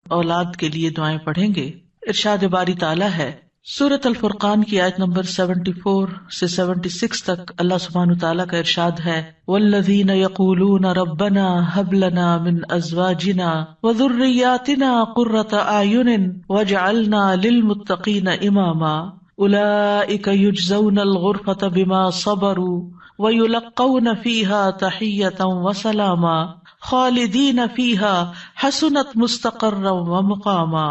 اولاد کے لیے دعائیں پڑھیں گے۔ ارشاد باری تعالیٰ ہے سورۃ الفرقان کی آیت نمبر 74 سے 76 تک، اللہ سبحانہ تعالیٰ کا ارشاد ہے والذین یقولون ربنا ھب لنا من ازواجنا وذریاتنا قرۃ اعین واجعلنا للمتقین اماما اولئک یجزون الغرفۃ بما صبروا ویلقون فیہا تحیۃ وسلاما خالدین فیہا حسنت مستقرا ومقاما۔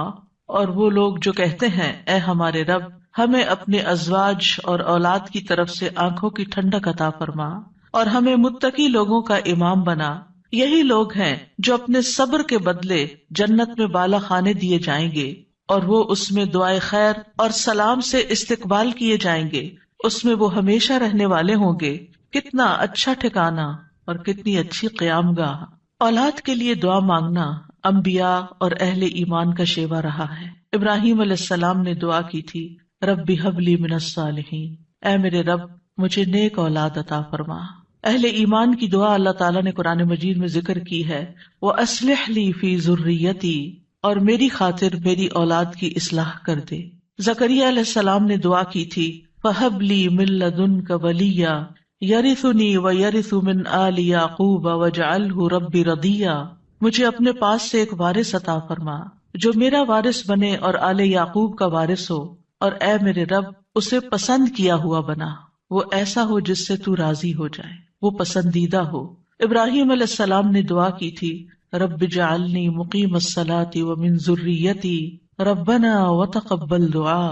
اور وہ لوگ جو کہتے ہیں اے ہمارے رب ہمیں اپنے ازواج اور اولاد کی طرف سے آنکھوں کی ٹھنڈک عطا فرما اور ہمیں متقی لوگوں کا امام بنا، یہی لوگ ہیں جو اپنے صبر کے بدلے جنت میں بالا خانے دیے جائیں گے اور وہ اس میں دعائے خیر اور سلام سے استقبال کیے جائیں گے، اس میں وہ ہمیشہ رہنے والے ہوں گے۔ کتنا اچھا ٹھکانہ اور کتنی اچھی قیام گاہ۔ اولاد کے لیے دعا مانگنا انبیاء اور اہل ایمان کا شیوا رہا ہے۔ ابراہیم علیہ السلام نے دعا کی تھی رب ھب لی من الصالحین، اے میرے رب مجھے نیک اولاد عطا فرما۔ اہل ایمان کی دعا اللہ تعالیٰ نے قرآن مجید میں ذکر کی ہے وَأَصْلِحْ لِي فِي ذُرِّيَّتِي، اور میری خاطر میری اولاد کی اصلاح کر دے۔ زکریا علیہ السلام نے دعا کی تھی فَهَبْ لِي مِن لَّدُنْكَ وَلِيًّا يَرِثُنِي وَيَرِثُ مِنْ آلِ يَعْقُوبَ وَاجْعَلْهُ رَبِّ رَضِيًّا، مجھے اپنے پاس سے ایک وارث عطا فرما جو میرا وارث بنے اور آل یعقوب کا وارث ہو، اور اے میرے رب اسے پسند کیا ہوا بنا، وہ ایسا ہو جس سے تو راضی ہو جائے، وہ پسندیدہ ہو۔ ابراہیم علیہ السلام نے دعا کی تھی رب اجعلنی مقیم الصلاۃ ومن ذریتی ربنا وتقبل دعا،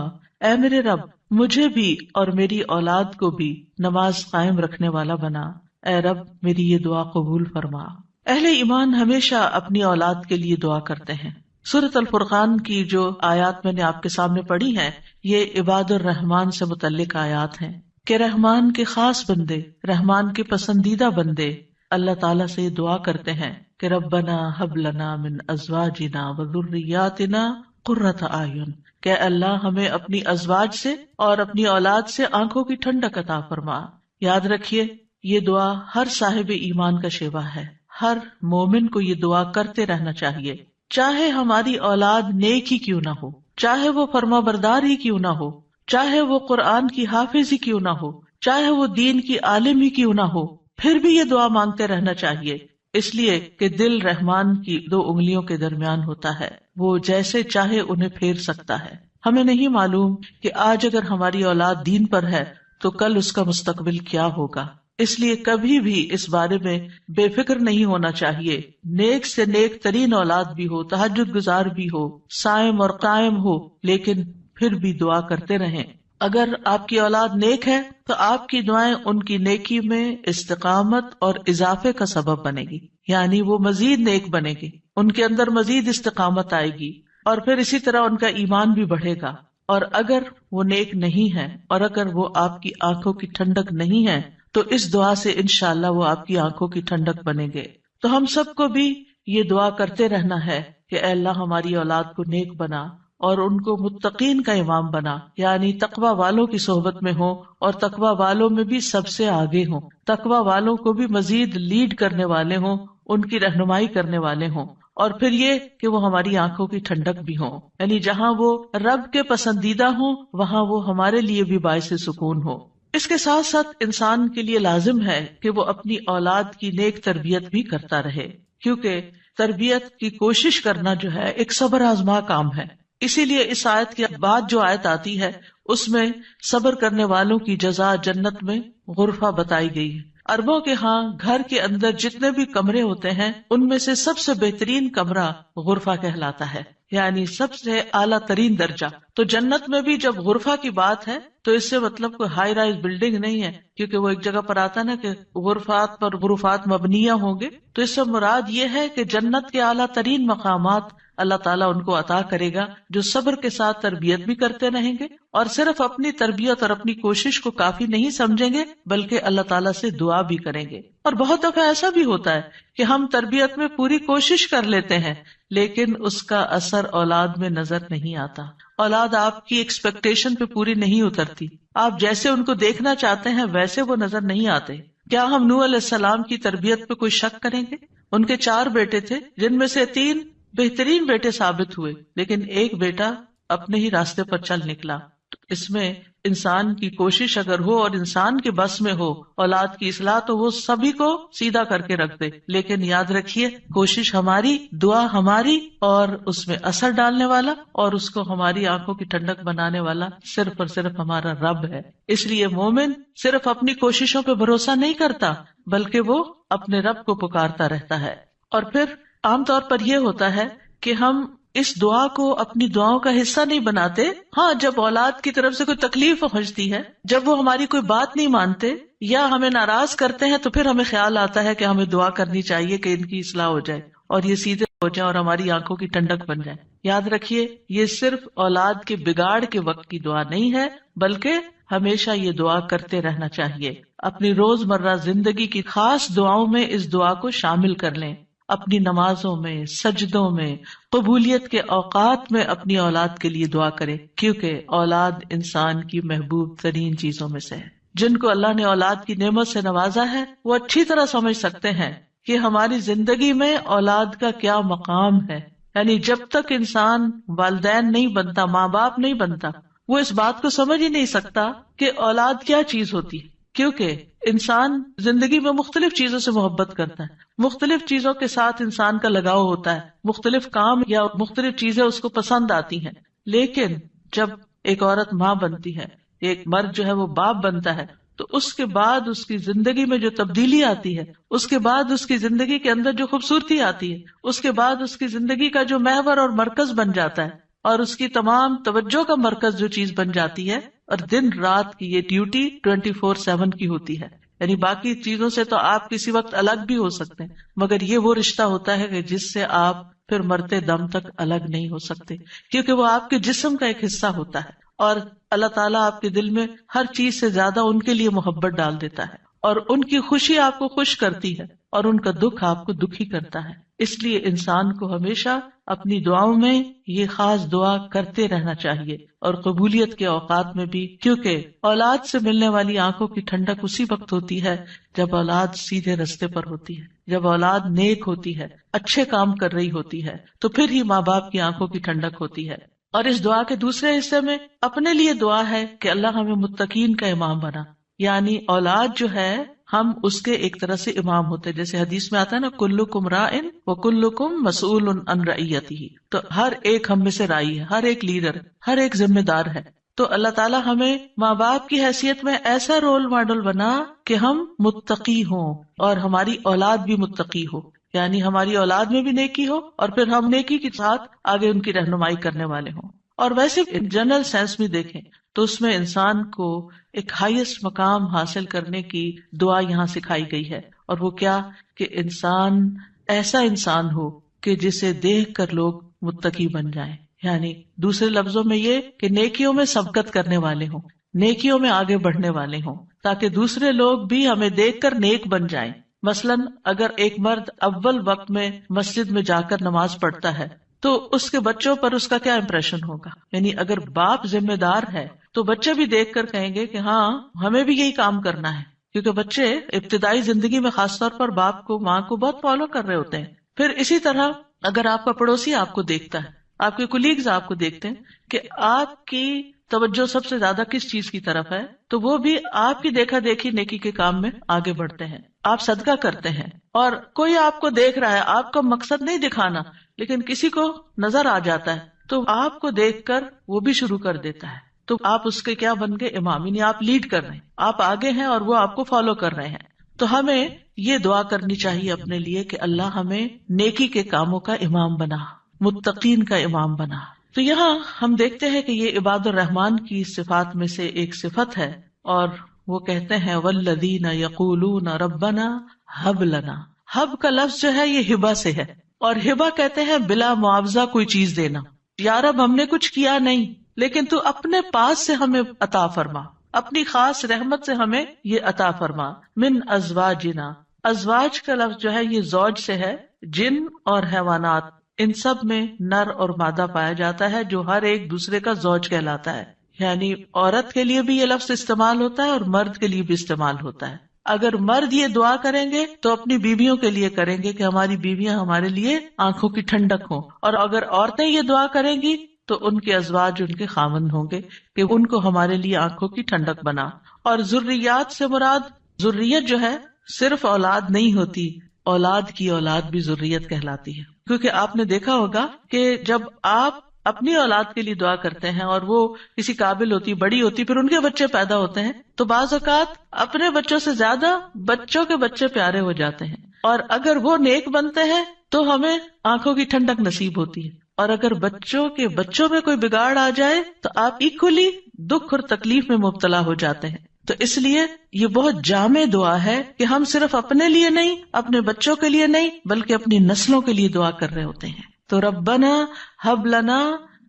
اے میرے رب مجھے بھی اور میری اولاد کو بھی نماز قائم رکھنے والا بنا، اے رب میری یہ دعا قبول فرما۔ اہل ایمان ہمیشہ اپنی اولاد کے لیے دعا کرتے ہیں۔ سورۃ الفرقان کی جو آیات میں نے آپ کے سامنے پڑھی ہیں یہ عباد الرحمان سے متعلق آیات ہیں کہ رحمان کے خاص بندے، رحمان کے پسندیدہ بندے اللہ تعالیٰ سے دعا کرتے ہیں کہ ربنا ھب لنا من ازواجنا وذریاتنا قرۃ اعین، کہ اللہ ہمیں اپنی ازواج سے اور اپنی اولاد سے آنکھوں کی ٹھنڈک عطا فرما۔ یاد رکھیے یہ دعا ہر صاحب ایمان کا شیوا ہے، ہر مومن کو یہ دعا کرتے رہنا چاہیے، چاہے ہماری اولاد نیک ہی کیوں نہ ہو، چاہے وہ فرما بردار ہی کیوں نہ ہو، چاہے وہ قرآن کی حافظ ہی کیوں نہ ہو، چاہے وہ دین کی عالم ہی کیوں نہ ہو، پھر بھی یہ دعا مانگتے رہنا چاہیے، اس لیے کہ دل رحمان کی 2 انگلیوں کے درمیان ہوتا ہے، وہ جیسے چاہے انہیں پھیر سکتا ہے۔ ہمیں نہیں معلوم کہ آج اگر ہماری اولاد دین پر ہے تو کل اس کا مستقبل کیا ہوگا، اس لیے کبھی بھی اس بارے میں بے فکر نہیں ہونا چاہیے۔ نیک سے نیک ترین اولاد بھی ہو، تہجد گزار بھی ہو، صائم اور قائم ہو، لیکن پھر بھی دعا کرتے رہیں۔ اگر آپ کی اولاد نیک ہے تو آپ کی دعائیں ان کی نیکی میں استقامت اور اضافے کا سبب بنے گی، یعنی وہ مزید نیک بنے گی، ان کے اندر مزید استقامت آئے گی، اور پھر اسی طرح ان کا ایمان بھی بڑھے گا۔ اور اگر وہ نیک نہیں ہے اور اگر وہ آپ کی آنکھوں کی ٹھنڈک نہیں ہے تو اس دعا سے انشاءاللہ وہ آپ کی آنکھوں کی ٹھنڈک بنیں گے۔ تو ہم سب کو بھی یہ دعا کرتے رہنا ہے کہ اے اللہ ہماری اولاد کو نیک بنا اور ان کو متقین کا امام بنا، یعنی تقوی والوں کی صحبت میں ہوں اور تقوی والوں میں بھی سب سے آگے ہوں، تقوی والوں کو بھی مزید لیڈ کرنے والے ہوں، ان کی رہنمائی کرنے والے ہوں، اور پھر یہ کہ وہ ہماری آنکھوں کی ٹھنڈک بھی ہوں، یعنی جہاں وہ رب کے پسندیدہ ہوں وہاں وہ ہمارے لیے بھی باعث سکون ہو۔ اس کے ساتھ ساتھ انسان کے لیے لازم ہے کہ وہ اپنی اولاد کی نیک تربیت بھی کرتا رہے، کیونکہ تربیت کی کوشش کرنا جو ہے ایک صبر آزما کام ہے۔ اسی لیے اس آیت کے بعد جو آیت آتی ہے اس میں صبر کرنے والوں کی جزا جنت میں غرفہ بتائی گئی ہے۔ عربوں کے ہاں گھر کے اندر جتنے بھی کمرے ہوتے ہیں ان میں سے سب سے بہترین کمرہ غرفہ کہلاتا ہے، یعنی سب سے اعلیٰ ترین درجہ۔ تو جنت میں بھی جب غرفہ کی بات ہے تو اس سے مطلب کوئی ہائی رائز بلڈنگ نہیں ہے، کیونکہ وہ ایک جگہ پر آتا نا کہ غرفات پر غرفات مبنیہ ہوں گے، تو اس سے مراد یہ ہے کہ جنت کے اعلیٰ ترین مقامات اللہ تعالیٰ ان کو عطا کرے گا جو صبر کے ساتھ تربیت بھی کرتے رہیں گے اور صرف اپنی تربیت اور اپنی کوشش کو کافی نہیں سمجھیں گے بلکہ اللہ تعالیٰ سے دعا بھی کریں گے۔ اور بہت دفعہ ایسا بھی ہوتا ہے کہ ہم تربیت میں پوری کوشش کر لیتے ہیں لیکن اس کا اثر اولاد میں نظر نہیں آتا، اولاد آپ کی ایکسپیکٹیشن پہ پوری نہیں اترتی، آپ جیسے ان کو دیکھنا چاہتے ہیں ویسے وہ نظر نہیں آتے۔ کیا ہم نوح علیہ السلام کی تربیت پہ کوئی شک کریں گے؟ ان کے 4 بیٹے تھے جن میں سے 3 بہترین بیٹے ثابت ہوئے، لیکن ایک بیٹا اپنے ہی راستے پر چل نکلا. تو اس میں انسان کی کوشش اگر ہو اور انسان کے بس میں ہو اولاد کی اصلاح، تو وہ سبھی کو سیدھا کر کے رکھ دے. لیکن یاد رکھیے، کوشش ہماری، دعا ہماری، اور اس میں اثر ڈالنے والا اور اس کو ہماری آنکھوں کی ٹھنڈک بنانے والا صرف اور صرف ہمارا رب ہے. اس لیے مومن صرف اپنی کوششوں پہ بھروسہ نہیں کرتا، بلکہ وہ اپنے رب کو پکارتا رہتا ہے. اور پھر عام طور پر یہ ہوتا ہے کہ ہم اس دعا کو اپنی دعاؤں کا حصہ نہیں بناتے. ہاں، جب اولاد کی طرف سے کوئی تکلیف پہنچتی ہے، جب وہ ہماری کوئی بات نہیں مانتے یا ہمیں ناراض کرتے ہیں، تو پھر ہمیں خیال آتا ہے کہ ہمیں دعا کرنی چاہیے کہ ان کی اصلاح ہو جائے اور یہ سیدھے ہو جائیں اور ہماری آنکھوں کی ٹھنڈک بن جائے. یاد رکھیے، یہ صرف اولاد کے بگاڑ کے وقت کی دعا نہیں ہے، بلکہ ہمیشہ یہ دعا کرتے رہنا چاہیے. اپنی روز مرہ زندگی کی خاص دعاؤں میں اس دعا کو شامل کر لیں. اپنی نمازوں میں، سجدوں میں، قبولیت کے اوقات میں اپنی اولاد کے لیے دعا کرے، کیونکہ اولاد انسان کی محبوب ترین چیزوں میں سے ہے. جن کو اللہ نے اولاد کی نعمت سے نوازا ہے، وہ اچھی طرح سمجھ سکتے ہیں کہ ہماری زندگی میں اولاد کا کیا مقام ہے. یعنی جب تک انسان والدین نہیں بنتا، ماں باپ نہیں بنتا، وہ اس بات کو سمجھ ہی نہیں سکتا کہ اولاد کیا چیز ہوتی ہے. کیونکہ انسان زندگی میں مختلف چیزوں سے محبت کرتا ہے، مختلف چیزوں کے ساتھ انسان کا لگاؤ ہوتا ہے، مختلف کام یا مختلف چیزیں اس کو پسند آتی ہیں. لیکن جب ایک عورت ماں بنتی ہے، ایک مرد جو ہے وہ باپ بنتا ہے، تو اس کے بعد اس کی زندگی میں جو تبدیلی آتی ہے، اس کے بعد اس کی زندگی کے اندر جو خوبصورتی آتی ہے، اس کے بعد اس کی زندگی کا جو محور اور مرکز بن جاتا ہے، اور اس کی تمام توجہ کا مرکز جو چیز بن جاتی ہے، اور دن رات کی یہ ڈیوٹی 24/7 کی ہوتی ہے. یعنی باقی چیزوں سے تو آپ کسی وقت الگ بھی ہو سکتے ہیں، مگر یہ وہ رشتہ ہوتا ہے کہ جس سے آپ پھر مرتے دم تک الگ نہیں ہو سکتے، کیونکہ وہ آپ کے جسم کا ایک حصہ ہوتا ہے. اور اللہ تعالیٰ آپ کے دل میں ہر چیز سے زیادہ ان کے لیے محبت ڈال دیتا ہے، اور ان کی خوشی آپ کو خوش کرتی ہے اور ان کا دکھ آپ کو دکھی کرتا ہے. اس لیے انسان کو ہمیشہ اپنی دعاؤں میں یہ خاص دعا کرتے رہنا چاہیے، اور قبولیت کے اوقات میں بھی، کیونکہ اولاد سے ملنے والی آنکھوں کی ٹھنڈک اسی وقت ہوتی ہے جب اولاد سیدھے رستے پر ہوتی ہے، جب اولاد نیک ہوتی ہے، اچھے کام کر رہی ہوتی ہے، تو پھر ہی ماں باپ کی آنکھوں کی ٹھنڈک ہوتی ہے. اور اس دعا کے دوسرے حصے میں اپنے لیے دعا ہے کہ اللہ ہمیں متقین کا امام بنا. یعنی اولاد جو ہے، ہم اس کے ایک طرح سے امام ہوتے ہیں. جیسے حدیث میں آتا ہے نا، کلکم راعٍ وکلکم مسئول عن رعیتہ، تو ہر ایک ہم میں سے راعی ہے، ہر ایک لیڈر، ہر ایک ذمہ دار ہے. تو اللہ تعالیٰ ہمیں ماں باپ کی حیثیت میں ایسا رول ماڈل بنا کہ ہم متقی ہوں اور ہماری اولاد بھی متقی ہو. یعنی ہماری اولاد میں بھی نیکی ہو، اور پھر ہم نیکی کے ساتھ آگے ان کی رہنمائی کرنے والے ہوں. اور ویسے جنرل سینس میں دیکھیں تو اس میں انسان کو ایک ہائیسٹ مقام حاصل کرنے کی دعا یہاں سکھائی گئی ہے، اور وہ کیا کہ انسان ایسا انسان ہو کہ جسے دیکھ کر لوگ متقی بن جائیں. یعنی دوسرے لفظوں میں یہ کہ نیکیوں میں سبقت کرنے والے ہوں، نیکیوں میں آگے بڑھنے والے ہوں، تاکہ دوسرے لوگ بھی ہمیں دیکھ کر نیک بن جائیں. مثلاً اگر ایک مرد اول وقت میں مسجد میں جا کر نماز پڑھتا ہے تو اس کے بچوں پر اس کا کیا امپریشن ہوگا. یعنی اگر باپ ذمہ دار ہے تو بچے بھی دیکھ کر کہیں گے کہ ہاں ہمیں بھی یہی کام کرنا ہے، کیونکہ بچے ابتدائی زندگی میں خاص طور پر باپ کو، ماں کو بہت فالو کر رہے ہوتے ہیں. پھر اسی طرح اگر آپ کا پڑوسی آپ کو دیکھتا ہے، آپ کے کولیگز آپ کو دیکھتے ہیں کہ آپ کی توجہ سب سے زیادہ کس چیز کی طرف ہے، تو وہ بھی آپ کی دیکھا دیکھی نیکی کے کام میں آگے بڑھتے ہیں. آپ صدقہ کرتے ہیں، اور کوئی آپ کو دیکھ رہا ہے، آپ کا مقصد نہیں دکھانا، لیکن کسی کو نظر آ جاتا ہے تو آپ کو دیکھ کر وہ بھی شروع کر دیتا ہے، تو آپ اس کے کیا بن گئے؟ امام. یعنی آپ لیڈ کر رہے ہیں، آپ آگے ہیں اور وہ آپ کو فالو کر رہے ہیں. تو ہمیں یہ دعا کرنی چاہیے اپنے لیے کہ اللہ ہمیں نیکی کے کاموں کا امام بنا، متقین کا امام بنا. تو یہاں ہم دیکھتے ہیں کہ یہ عباد الرحمن کی صفات میں سے ایک صفت ہے، اور وہ کہتے ہیں والذین یقولون ربنا ہب لنا. ہب کا لفظ جو ہے یہ ہبہ سے ہے، اور ہبہ کہتے ہیں بلا معاوضہ کوئی چیز دینا. یا رب ہم نے کچھ کیا نہیں، لیکن تو اپنے پاس سے ہمیں عطا فرما، اپنی خاص رحمت سے ہمیں یہ عطا فرما. من ازواجنا، ازواج کا لفظ جو ہے یہ زوج سے ہے. جن اور حیوانات، ان سب میں نر اور مادہ پایا جاتا ہے جو ہر ایک دوسرے کا زوج کہلاتا ہے. یعنی عورت کے لیے بھی یہ لفظ استعمال ہوتا ہے اور مرد کے لیے بھی استعمال ہوتا ہے. اگر مرد یہ دعا کریں گے تو اپنی بیویوں کے لیے کریں گے کہ ہماری بیویاں ہمارے لیے آنکھوں کی ٹھنڈک ہوں، اور اگر عورتیں یہ دعا کریں گی تو ان کے ازواج ان کے خاوند ہوں گے کہ ان کو ہمارے لیے آنکھوں کی ٹھنڈک بنا۔ اور ذریات سے مراد، ذریت جو ہے صرف اولاد نہیں ہوتی، اولاد کی اولاد بھی ذریت کہلاتی ہے، کیونکہ آپ نے دیکھا ہوگا کہ جب آپ اپنی اولاد کے لیے دعا کرتے ہیں اور وہ کسی قابل ہوتی، بڑی ہوتی، پھر ان کے بچے پیدا ہوتے ہیں، تو بعض اوقات اپنے بچوں سے زیادہ بچوں کے بچے پیارے ہو جاتے ہیں، اور اگر وہ نیک بنتے ہیں تو ہمیں آنکھوں کی ٹھنڈک نصیب ہوتی ہے، اور اگر بچوں کے بچوں میں کوئی بگاڑ آ جائے تو آپ ایکولی دکھ اور تکلیف میں مبتلا ہو جاتے ہیں۔ تو اس لیے یہ بہت جامع دعا ہے کہ ہم صرف اپنے لیے نہیں، اپنے بچوں کے لیے نہیں، بلکہ اپنی نسلوں کے لیے دعا کر رہے ہوتے ہیں۔ تو ربنا ہب لنا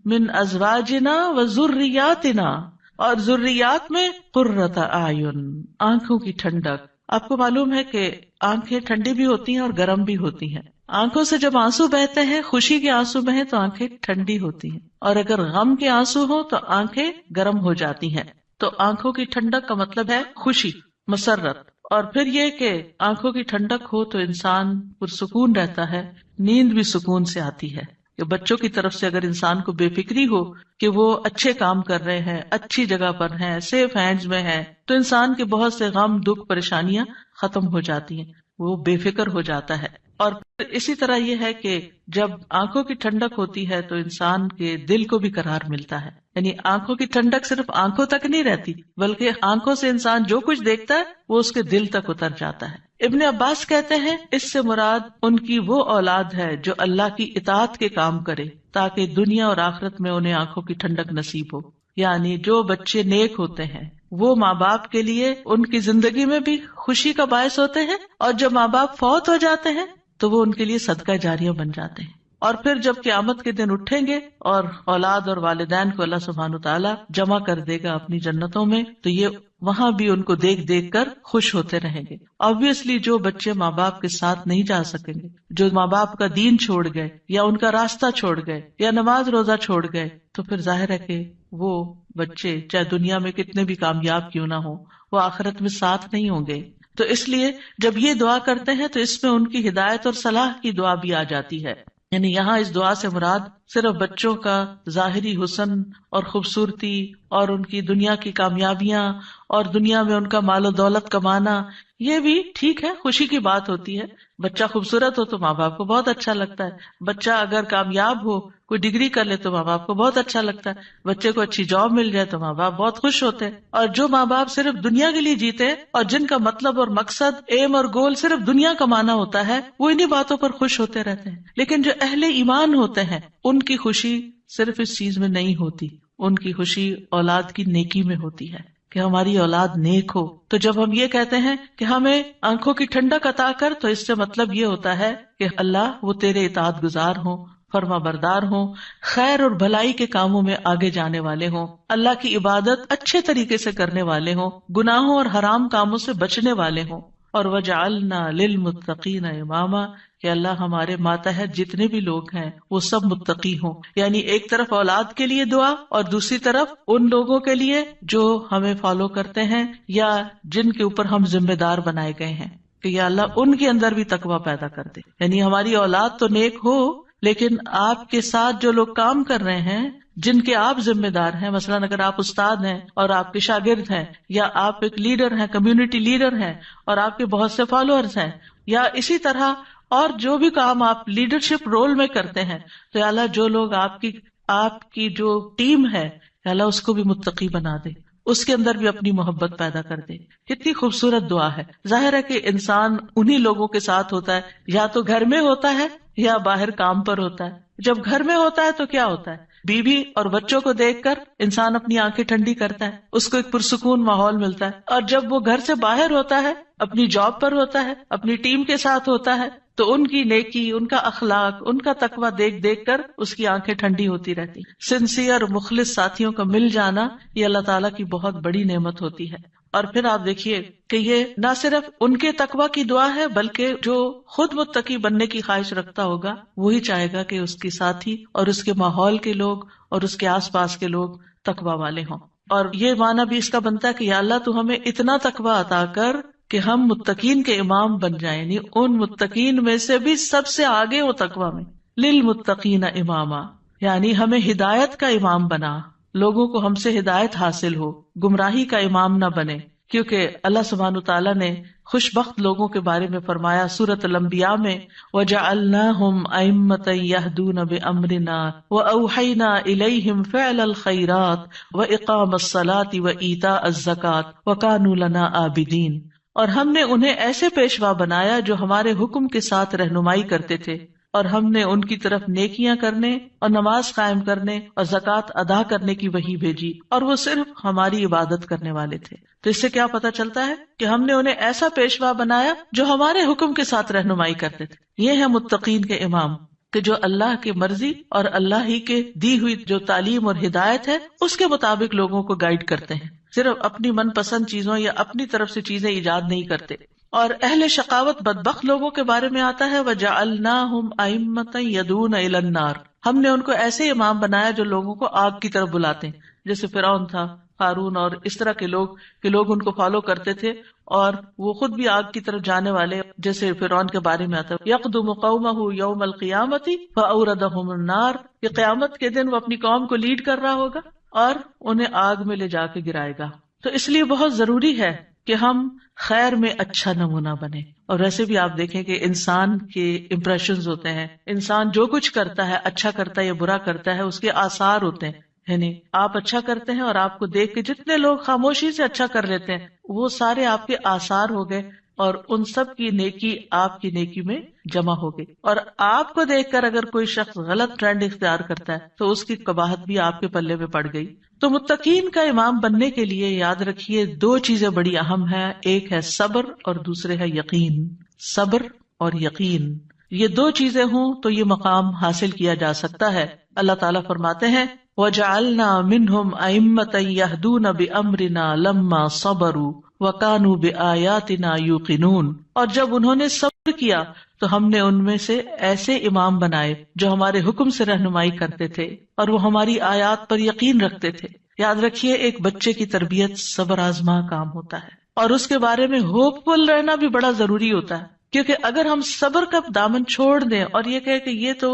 من ازواجنا وذریاتنا، اور ذریات میں قرۃ اعین، آنکھوں کی ٹھنڈک۔ آپ کو معلوم ہے کہ آنکھیں ٹھنڈی بھی ہوتی ہیں اور گرم بھی ہوتی ہیں۔ آنکھوں سے جب آنسو بہتے ہیں، خوشی کے آنسو بہیں تو آنکھیں ٹھنڈی ہوتی ہیں، اور اگر غم کے آنسو ہوں تو آنکھیں گرم ہو جاتی ہیں۔ تو آنکھوں کی ٹھنڈک کا مطلب ہے خوشی، مسرت، اور پھر یہ کہ آنکھوں کی ٹھنڈک ہو تو انسان پرسکون رہتا ہے، نیند بھی سکون سے آتی ہے۔ کہ بچوں کی طرف سے اگر انسان کو بے فکری ہو کہ وہ اچھے کام کر رہے ہیں، اچھی جگہ پر ہیں، سیف ہینڈز میں ہیں، تو انسان کے بہت سے غم، دکھ، پریشانیاں ختم ہو جاتی ہیں، وہ بے فکر ہو جاتا ہے۔ اور پھر اسی طرح یہ ہے کہ جب آنکھوں کی ٹھنڈک ہوتی ہے تو انسان کے دل کو بھی قرار ملتا ہے، یعنی آنکھوں کی ٹھنڈک صرف آنکھوں تک نہیں رہتی، بلکہ آنکھوں سے انسان جو کچھ دیکھتا ہے وہ اس کے دل تک اتر جاتا ہے۔ ابن عباس کہتے ہیں اس سے مراد ان کی وہ اولاد ہے جو اللہ کی اطاعت کے کام کرے تاکہ دنیا اور آخرت میں انہیں آنکھوں کی ٹھنڈک نصیب ہو۔ یعنی جو بچے نیک ہوتے ہیں وہ ماں باپ کے لیے ان کی زندگی میں بھی خوشی کا باعث ہوتے ہیں، اور جب ماں باپ فوت ہو جاتے ہیں تو وہ ان کے لیے صدقہ جاریہ بن جاتے ہیں۔ اور پھر جب قیامت کے دن اٹھیں گے اور اولاد اور والدین کو اللہ سبحانہ تعالیٰ جمع کر دے گا اپنی جنتوں میں، تو یہ وہاں بھی ان کو دیکھ دیکھ کر خوش ہوتے رہیں گے۔ آبویسلی جو بچے ماں باپ کے ساتھ نہیں جا سکیں گے، جو ماں باپ کا دین چھوڑ گئے یا ان کا راستہ چھوڑ گئے یا نماز روزہ چھوڑ گئے، تو پھر ظاہر ہے کہ وہ بچے چاہے دنیا میں کتنے بھی کامیاب کیوں نہ ہو، وہ آخرت میں ساتھ نہیں ہوں گے۔ تو اس لیے جب یہ دعا کرتے ہیں تو اس میں ان کی ہدایت اور صلاح کی دعا بھی آ جاتی ہے۔ یعنی یہاں اس دعا سے مراد صرف بچوں کا ظاہری حسن اور خوبصورتی اور ان کی دنیا کی کامیابیاں اور دنیا میں ان کا مال و دولت کمانا، یہ بھی ٹھیک ہے، خوشی کی بات ہوتی ہے۔ بچہ خوبصورت ہو تو ماں باپ کو بہت اچھا لگتا ہے، بچہ اگر کامیاب ہو، کوئی ڈگری کر لے تو ماں باپ کو بہت اچھا لگتا ہے، بچے کو اچھی جاب مل جائے تو ماں باپ بہت خوش ہوتے ہیں۔ اور جو ماں باپ صرف دنیا کے لیے جیتے اور جن کا مطلب اور مقصد، ایم اور گول صرف دنیا کمانا ہوتا ہے، وہ انہی باتوں پر خوش ہوتے رہتے ہیں۔ لیکن جو اہل ایمان ہوتے ہیں ان کی خوشی صرف اس چیز میں نہیں ہوتی، ان کی خوشی اولاد کی نیکی میں ہوتی ہے کہ ہماری اولاد نیک ہو۔ تو جب ہم یہ کہتے ہیں کہ ہمیں آنکھوں کی ٹھنڈک عطا کر، تو اس سے مطلب یہ ہوتا ہے کہ اللہ وہ تیرے اطاعت گزار ہوں، فرما بردار ہوں، خیر اور بھلائی کے کاموں میں آگے جانے والے ہوں، اللہ کی عبادت اچھے طریقے سے کرنے والے ہوں، گناہوں اور حرام کاموں سے بچنے والے ہوں۔ اور وجعلنا للمتقین اماما، کہ اللہ ہمارے ماتحت جتنے بھی لوگ ہیں وہ سب متقی ہوں۔ یعنی ایک طرف اولاد کے لیے دعا اور دوسری طرف ان لوگوں کے لیے جو ہمیں فالو کرتے ہیں یا جن کے اوپر ہم ذمہ دار بنائے گئے ہیں، کہ یا اللہ ان کے اندر بھی تقویٰ پیدا کر دے۔ یعنی ہماری اولاد تو نیک ہو، لیکن آپ کے ساتھ جو لوگ کام کر رہے ہیں، جن کے آپ ذمہ دار ہیں، مثلاً اگر آپ استاد ہیں اور آپ کے شاگرد ہیں، یا آپ ایک لیڈر ہیں، کمیونٹی لیڈر ہیں اور آپ کے بہت سے فالوورز ہیں، یا اسی طرح اور جو بھی کام آپ لیڈرشپ رول میں کرتے ہیں، تو یا اللہ جو لوگ آپ کی جو ٹیم ہے، یا اللہ اس کو بھی متقی بنا دے، اس کے اندر بھی اپنی محبت پیدا کر دے۔ کتنی خوبصورت دعا ہے۔ ظاہر ہے کہ انسان انہی لوگوں کے ساتھ ہوتا ہے، یا تو گھر میں ہوتا ہے یا باہر کام پر ہوتا ہے۔ جب گھر میں ہوتا ہے تو کیا ہوتا ہے، بیوی اور بچوں کو دیکھ کر انسان اپنی آنکھیں ٹھنڈی کرتا ہے، اس کو ایک پرسکون ماحول ملتا ہے۔ اور جب وہ گھر سے باہر ہوتا ہے، اپنی جاب پر ہوتا ہے، اپنی ٹیم کے ساتھ ہوتا ہے، تو ان کی نیکی، ان کا اخلاق، ان کا تقویٰ دیکھ دیکھ کر اس کی آنکھیں ٹھنڈی ہوتی رہتی۔ سنسیئر مخلص ساتھیوں کا مل جانا یہ اللہ تعالیٰ کی بہت بڑی نعمت ہوتی ہے۔ اور پھر آپ دیکھیے کہ یہ نہ صرف ان کے تقویٰ کی دعا ہے، بلکہ جو خود متقی بننے کی خواہش رکھتا ہوگا وہی چاہے گا کہ اس کے ساتھی اور اس کے ماحول کے لوگ اور اس کے آس پاس کے لوگ تقویٰ والے ہوں۔ اور یہ معنی بھی اس کا بنتا ہے کہ یا اللہ تو ہمیں اتنا تقویٰ عطا کر کہ ہم متقین کے امام بن جائیں، یعنی ان متقین میں سے بھی سب سے آگے ہو تقوی میں. للمتقین اماما، یعنی ہمیں ہدایت کا امام بنا، لوگوں کو ہم سے ہدایت حاصل ہو، گمراہی کا امام نہ بنے. کیونکہ اللہ سبحانہ تعالیٰ نے خوش بخت لوگوں کے بارے میں فرمایا سورۃ الانبیاء میں، وَجَعَلْنَاهُمْ أَئِمَّةً يَهْدُونَ بِأَمْرِنَا وَأَوْحَيْنَا إِلَيْهِمْ فِعْلَ الْخَيْرَاتِ وَإِقَامَ الصَّلَاةِ وَإِيتَاءَ الزَّكَاةِ وَكَانُوا لَنَا عَابِدِينَ، اور ہم نے انہیں ایسے پیشوا بنایا جو ہمارے حکم کے ساتھ رہنمائی کرتے تھے، اور ہم نے ان کی طرف نیکیاں کرنے اور نماز قائم کرنے اور زکوٰۃ ادا کرنے کی وحی بھیجی، اور وہ صرف ہماری عبادت کرنے والے تھے. تو اس سے کیا پتہ چلتا ہے کہ ہم نے انہیں ایسا پیشوا بنایا جو ہمارے حکم کے ساتھ رہنمائی کرتے تھے. یہ ہے متقین کے امام، کہ جو اللہ کی مرضی اور اللہ ہی کے دی ہوئی جو تعلیم اور ہدایت ہے اس کے مطابق لوگوں کو گائیڈ کرتے ہیں، صرف اپنی من پسند چیزوں یا اپنی طرف سے چیزیں ایجاد نہیں کرتے. اور اہل شقاوت بدبخت لوگوں کے بارے میں آتا ہے وَجَعَلْنَاهُمْ أَئِمَّةً يَدْعُونَ إِلَى النَّارِ، ہم نے ان کو ایسے امام بنایا جو لوگوں کو آگ کی طرف بلاتے ہیں، جیسے فرعون تھا، قارون اور اس طرح کے لوگ کہ لوگ ان کو فالو کرتے تھے اور وہ خود بھی آگ کی طرف جانے والے. جیسے فرعون کے بارے میں آتا ہے يَقْدُمُ قَوْمَهُ يَوْمَ الْقِيَامَةِ فَأَوْرَدَهُمُ النَّارِ، کہ قیامت کے دن وہ اپنی قوم کو لیڈ کر رہا ہوگا اور انہیں آگ میں لے جا کے گرائے گا. تو اس لیے بہت ضروری ہے کہ ہم خیر میں اچھا نمونہ بنے. اور ویسے بھی آپ دیکھیں کہ انسان کے امپریشنز ہوتے ہیں، انسان جو کچھ کرتا ہے اچھا کرتا ہے یا برا کرتا ہے اس کے آثار ہوتے ہیں. یعنی آپ اچھا کرتے ہیں اور آپ کو دیکھ کے جتنے لوگ خاموشی سے اچھا کر لیتے ہیں وہ سارے آپ کے آثار ہو گئے، اور ان سب کی نیکی آپ کی نیکی میں جمع ہو گئی. اور آپ کو دیکھ کر اگر کوئی شخص غلط ٹرینڈ اختیار کرتا ہے تو اس کی قباحت بھی آپ کے پلے میں پڑ گئی. تو متقین کا امام بننے کے لیے یاد رکھیے دو چیزیں بڑی اہم ہیں، ایک ہے صبر اور دوسرے ہے یقین. صبر اور یقین، یہ دو چیزیں ہوں تو یہ مقام حاصل کیا جا سکتا ہے. اللہ تعالیٰ فرماتے ہیں وَجَعَلْنَا مِنْهُمْ أَئِمَّةً يَهْدُونَ بِأَمْرِنَا لَمَّا صَبَرُوا وَكَانُوا بِآيَاتِنَا يُوقِنُونَ، اور جب انہوں نے صبر کیا تو ہم نے ان میں سے ایسے امام بنائے جو ہمارے حکم سے رہنمائی کرتے تھے اور وہ ہماری آیات پر یقین رکھتے تھے. یاد رکھیے ایک بچے کی تربیت صبر آزما کام ہوتا ہے، اور اس کے بارے میں ہوپ فل رہنا بھی بڑا ضروری ہوتا ہے. کیونکہ اگر ہم صبر کا دامن چھوڑ دیں اور یہ کہے کہ یہ تو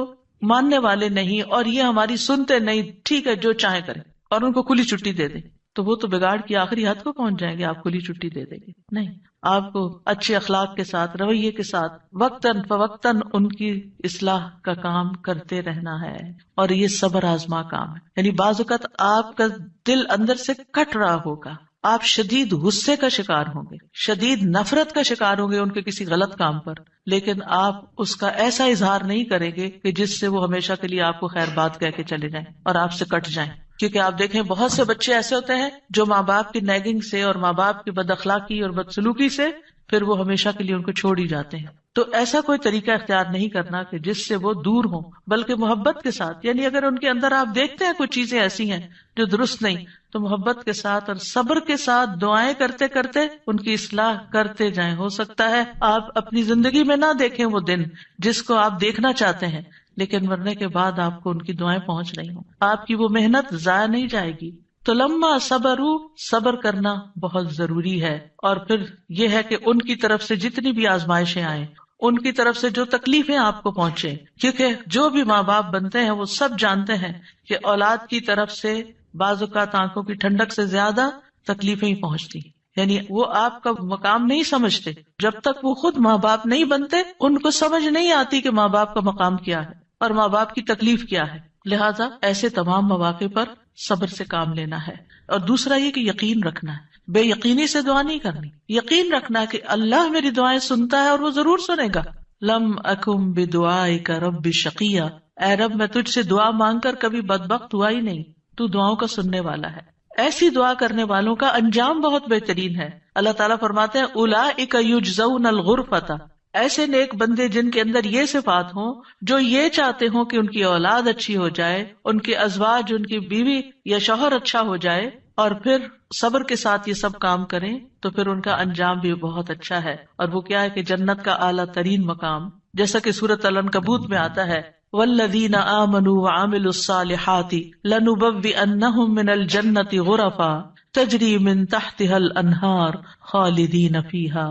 ماننے والے نہیں اور یہ ہماری سنتے نہیں، ٹھیک ہے جو چاہے کریں، اور ان کو کھلی چھٹی دے دیں، تو وہ تو بگاڑ کی آخری حد کو پہنچ جائیں گے. آپ کھلی چھٹی دے دیں گے نہیں، آپ کو اچھے اخلاق کے ساتھ، رویے کے ساتھ وقتاً فوقتاً ان کی اصلاح کا کام کرتے رہنا ہے. اور یہ صبر آزما کام ہے. یعنی بعض اوقات آپ کا دل اندر سے کٹ رہا ہوگا، آپ شدید غصے کا شکار ہوں گے، شدید نفرت کا شکار ہوں گے ان کے کسی غلط کام پر، لیکن آپ اس کا ایسا اظہار نہیں کریں گے کہ جس سے وہ ہمیشہ کے لیے آپ کو خیر بات کہہ کے چلے جائیں اور آپ سے کٹ جائیں. کیونکہ آپ دیکھیں بہت سے بچے ایسے ہوتے ہیں جو ماں باپ کی نیگنگ سے اور ماں باپ کی بد اخلاقی اور بدسلوکی سے پھر وہ ہمیشہ کے لیے ان کو چھوڑ ہی جاتے ہیں. تو ایسا کوئی طریقہ اختیار نہیں کرنا کہ جس سے وہ دور ہوں، بلکہ محبت کے ساتھ، یعنی اگر ان کے اندر آپ دیکھتے ہیں کچھ چیزیں ایسی ہیں جو درست نہیں، تو محبت کے ساتھ اور صبر کے ساتھ دعائیں کرتے کرتے ان کی اصلاح کرتے جائیں. ہو سکتا ہے آپ اپنی زندگی میں نہ دیکھیں وہ دن جس کو آپ دیکھنا چاہتے ہیں، لیکن مرنے کے بعد آپ کو ان کی دعائیں پہنچ رہی ہوں، آپ کی وہ محنت ضائع نہیں جائے گی. تو لما صبروا، صبر کرنا بہت ضروری ہے. اور پھر یہ ہے کہ ان کی طرف سے جتنی بھی آزمائشیں آئیں، ان کی طرف سے جو تکلیفیں آپ کو پہنچے، کیونکہ جو بھی ماں باپ بنتے ہیں وہ سب جانتے ہیں کہ اولاد کی طرف سے بعض اوقات آنکھوں کی ٹھنڈک سے زیادہ تکلیفیں ہی پہنچتی. یعنی وہ آپ کا مقام نہیں سمجھتے جب تک وہ خود ماں باپ نہیں بنتے، ان کو سمجھ نہیں آتی کہ ماں باپ کا مقام کیا ہے اور ماں باپ کی تکلیف کیا ہے. لہٰذا ایسے تمام مواقع پر صبر سے کام لینا ہے. اور دوسرا یہ کہ یقین رکھنا ہے، بے یقینی سے دعا نہیں کرنی، یقین رکھنا ہے کہ اللہ میری دعائیں سنتا ہے اور وہ ضرور سنے گا. لم اکم بدعائک رب شقیہ، اے رب میں تجھ سے دعا مانگ کر کبھی بدبخت ہوا ہی نہیں، تو دعاؤں کا سننے والا ہے. ایسی دعا کرنے والوں کا انجام بہت بہترین ہے. اللہ تعالیٰ فرماتے ہیں اولئک یجزون الغرفۃ، ایسے نیک بندے جن کے اندر یہ صفات ہوں، جو یہ چاہتے ہوں کہ ان کی اولاد اچھی ہو جائے، ان کے ازواج، ان کی بیوی یا شوہر اچھا ہو جائے، اور پھر صبر کے ساتھ یہ سب کام کریں، تو پھر ان کا انجام بھی بہت اچھا ہے. اور وہ کیا ہے کہ جنت کا اعلیٰ ترین مقام، جیسا کہ سورۃ العنکبوت میں آتا ہے والذین آمنوا وعملوا الصالحات لنبوئنہم من الجنۃ غرفا تجری من تحتها الانہار خالدین فیہا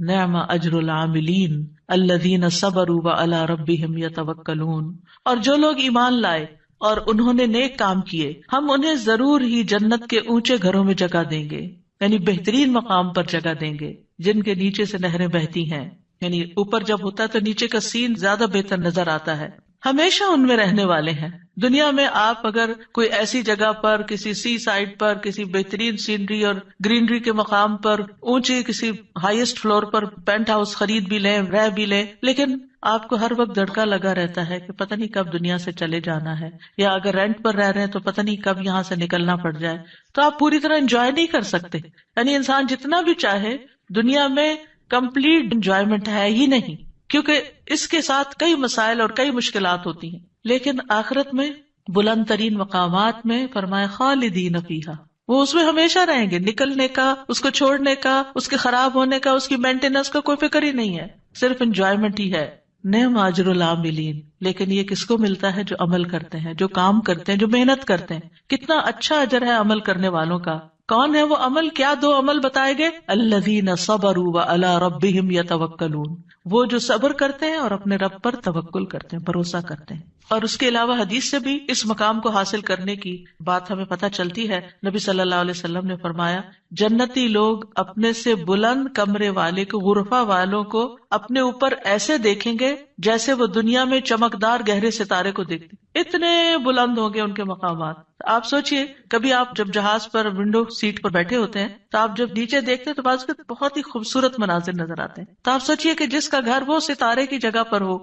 نعم اجر العاملین الذین صبروا وعلی ربہم یتوکلون. اور جو لوگ ایمان لائے اور انہوں نے نیک کام کیے ہم انہیں ضرور ہی جنت کے اونچے گھروں میں جگہ دیں گے، یعنی بہترین مقام پر جگہ دیں گے جن کے نیچے سے نہریں بہتی ہیں. یعنی اوپر جب ہوتا ہے تو نیچے کا سین زیادہ بہتر نظر آتا ہے. ہمیشہ ان میں رہنے والے ہیں. دنیا میں آپ اگر کوئی ایسی جگہ پر کسی سی سائڈ پر کسی بہترین سینری اور گرینری کے مقام پر اونچی کسی ہائیسٹ فلور پر پینٹ ہاؤس خرید بھی لیں رہ بھی لیں، لیکن آپ کو ہر وقت دھڑکا لگا رہتا ہے کہ پتہ نہیں کب دنیا سے چلے جانا ہے، یا اگر رینٹ پر رہ رہے ہیں تو پتہ نہیں کب یہاں سے نکلنا پڑ جائے، تو آپ پوری طرح انجوائے نہیں کر سکتے. یعنی انسان جتنا بھی چاہے دنیا میں کمپلیٹ انجوائمنٹ ہے ہی نہیں، کیونکہ اس کے ساتھ کئی مسائل اور کئی مشکلات ہوتی ہیں. لیکن آخرت میں بلند ترین مقامات میں فرمایا خالدین فیہا، وہ اس میں ہمیشہ رہیں گے. نکلنے کا، اس کو چھوڑنے کا، اس کے خراب ہونے کا، اس کی مینٹیننس کا کوئی فکر ہی نہیں ہے، صرف انجوائمنٹ ہی ہے. نعم اجر العاملین، لیکن یہ کس کو ملتا ہے؟ جو عمل کرتے ہیں، جو کام کرتے ہیں، جو محنت کرتے ہیں. کتنا اچھا اجر ہے عمل کرنے والوں کا. کون ہے وہ عمل؟ کیا دو عمل بتائے گئے؟ الذین صبروا وعلی ربہم یتوکلون، وہ جو صبر کرتے ہیں اور اپنے رب پر توکل کرتے ہیں، بھروسہ کرتے ہیں. اور اس کے علاوہ حدیث سے بھی اس مقام کو حاصل کرنے کی بات ہمیں پتہ چلتی ہے. نبی صلی اللہ علیہ وسلم نے فرمایا جنتی لوگ اپنے سے بلند کمرے والے کو، غرفہ والوں کو اپنے اوپر ایسے دیکھیں گے جیسے وہ دنیا میں چمکدار گہرے ستارے کو دیکھتے. اتنے بلند ہوں گے ان کے مقامات. آپ سوچئے کبھی آپ جب جہاز پر ونڈو سیٹ پر بیٹھے ہوتے ہیں تو آپ جب نیچے دیکھتے ہیں تو بعض بہت ہی خوبصورت مناظر نظر آتے ہیں. تو آپ سوچئے کہ جس کا گھر وہ ستارے کی جگہ پر ہو،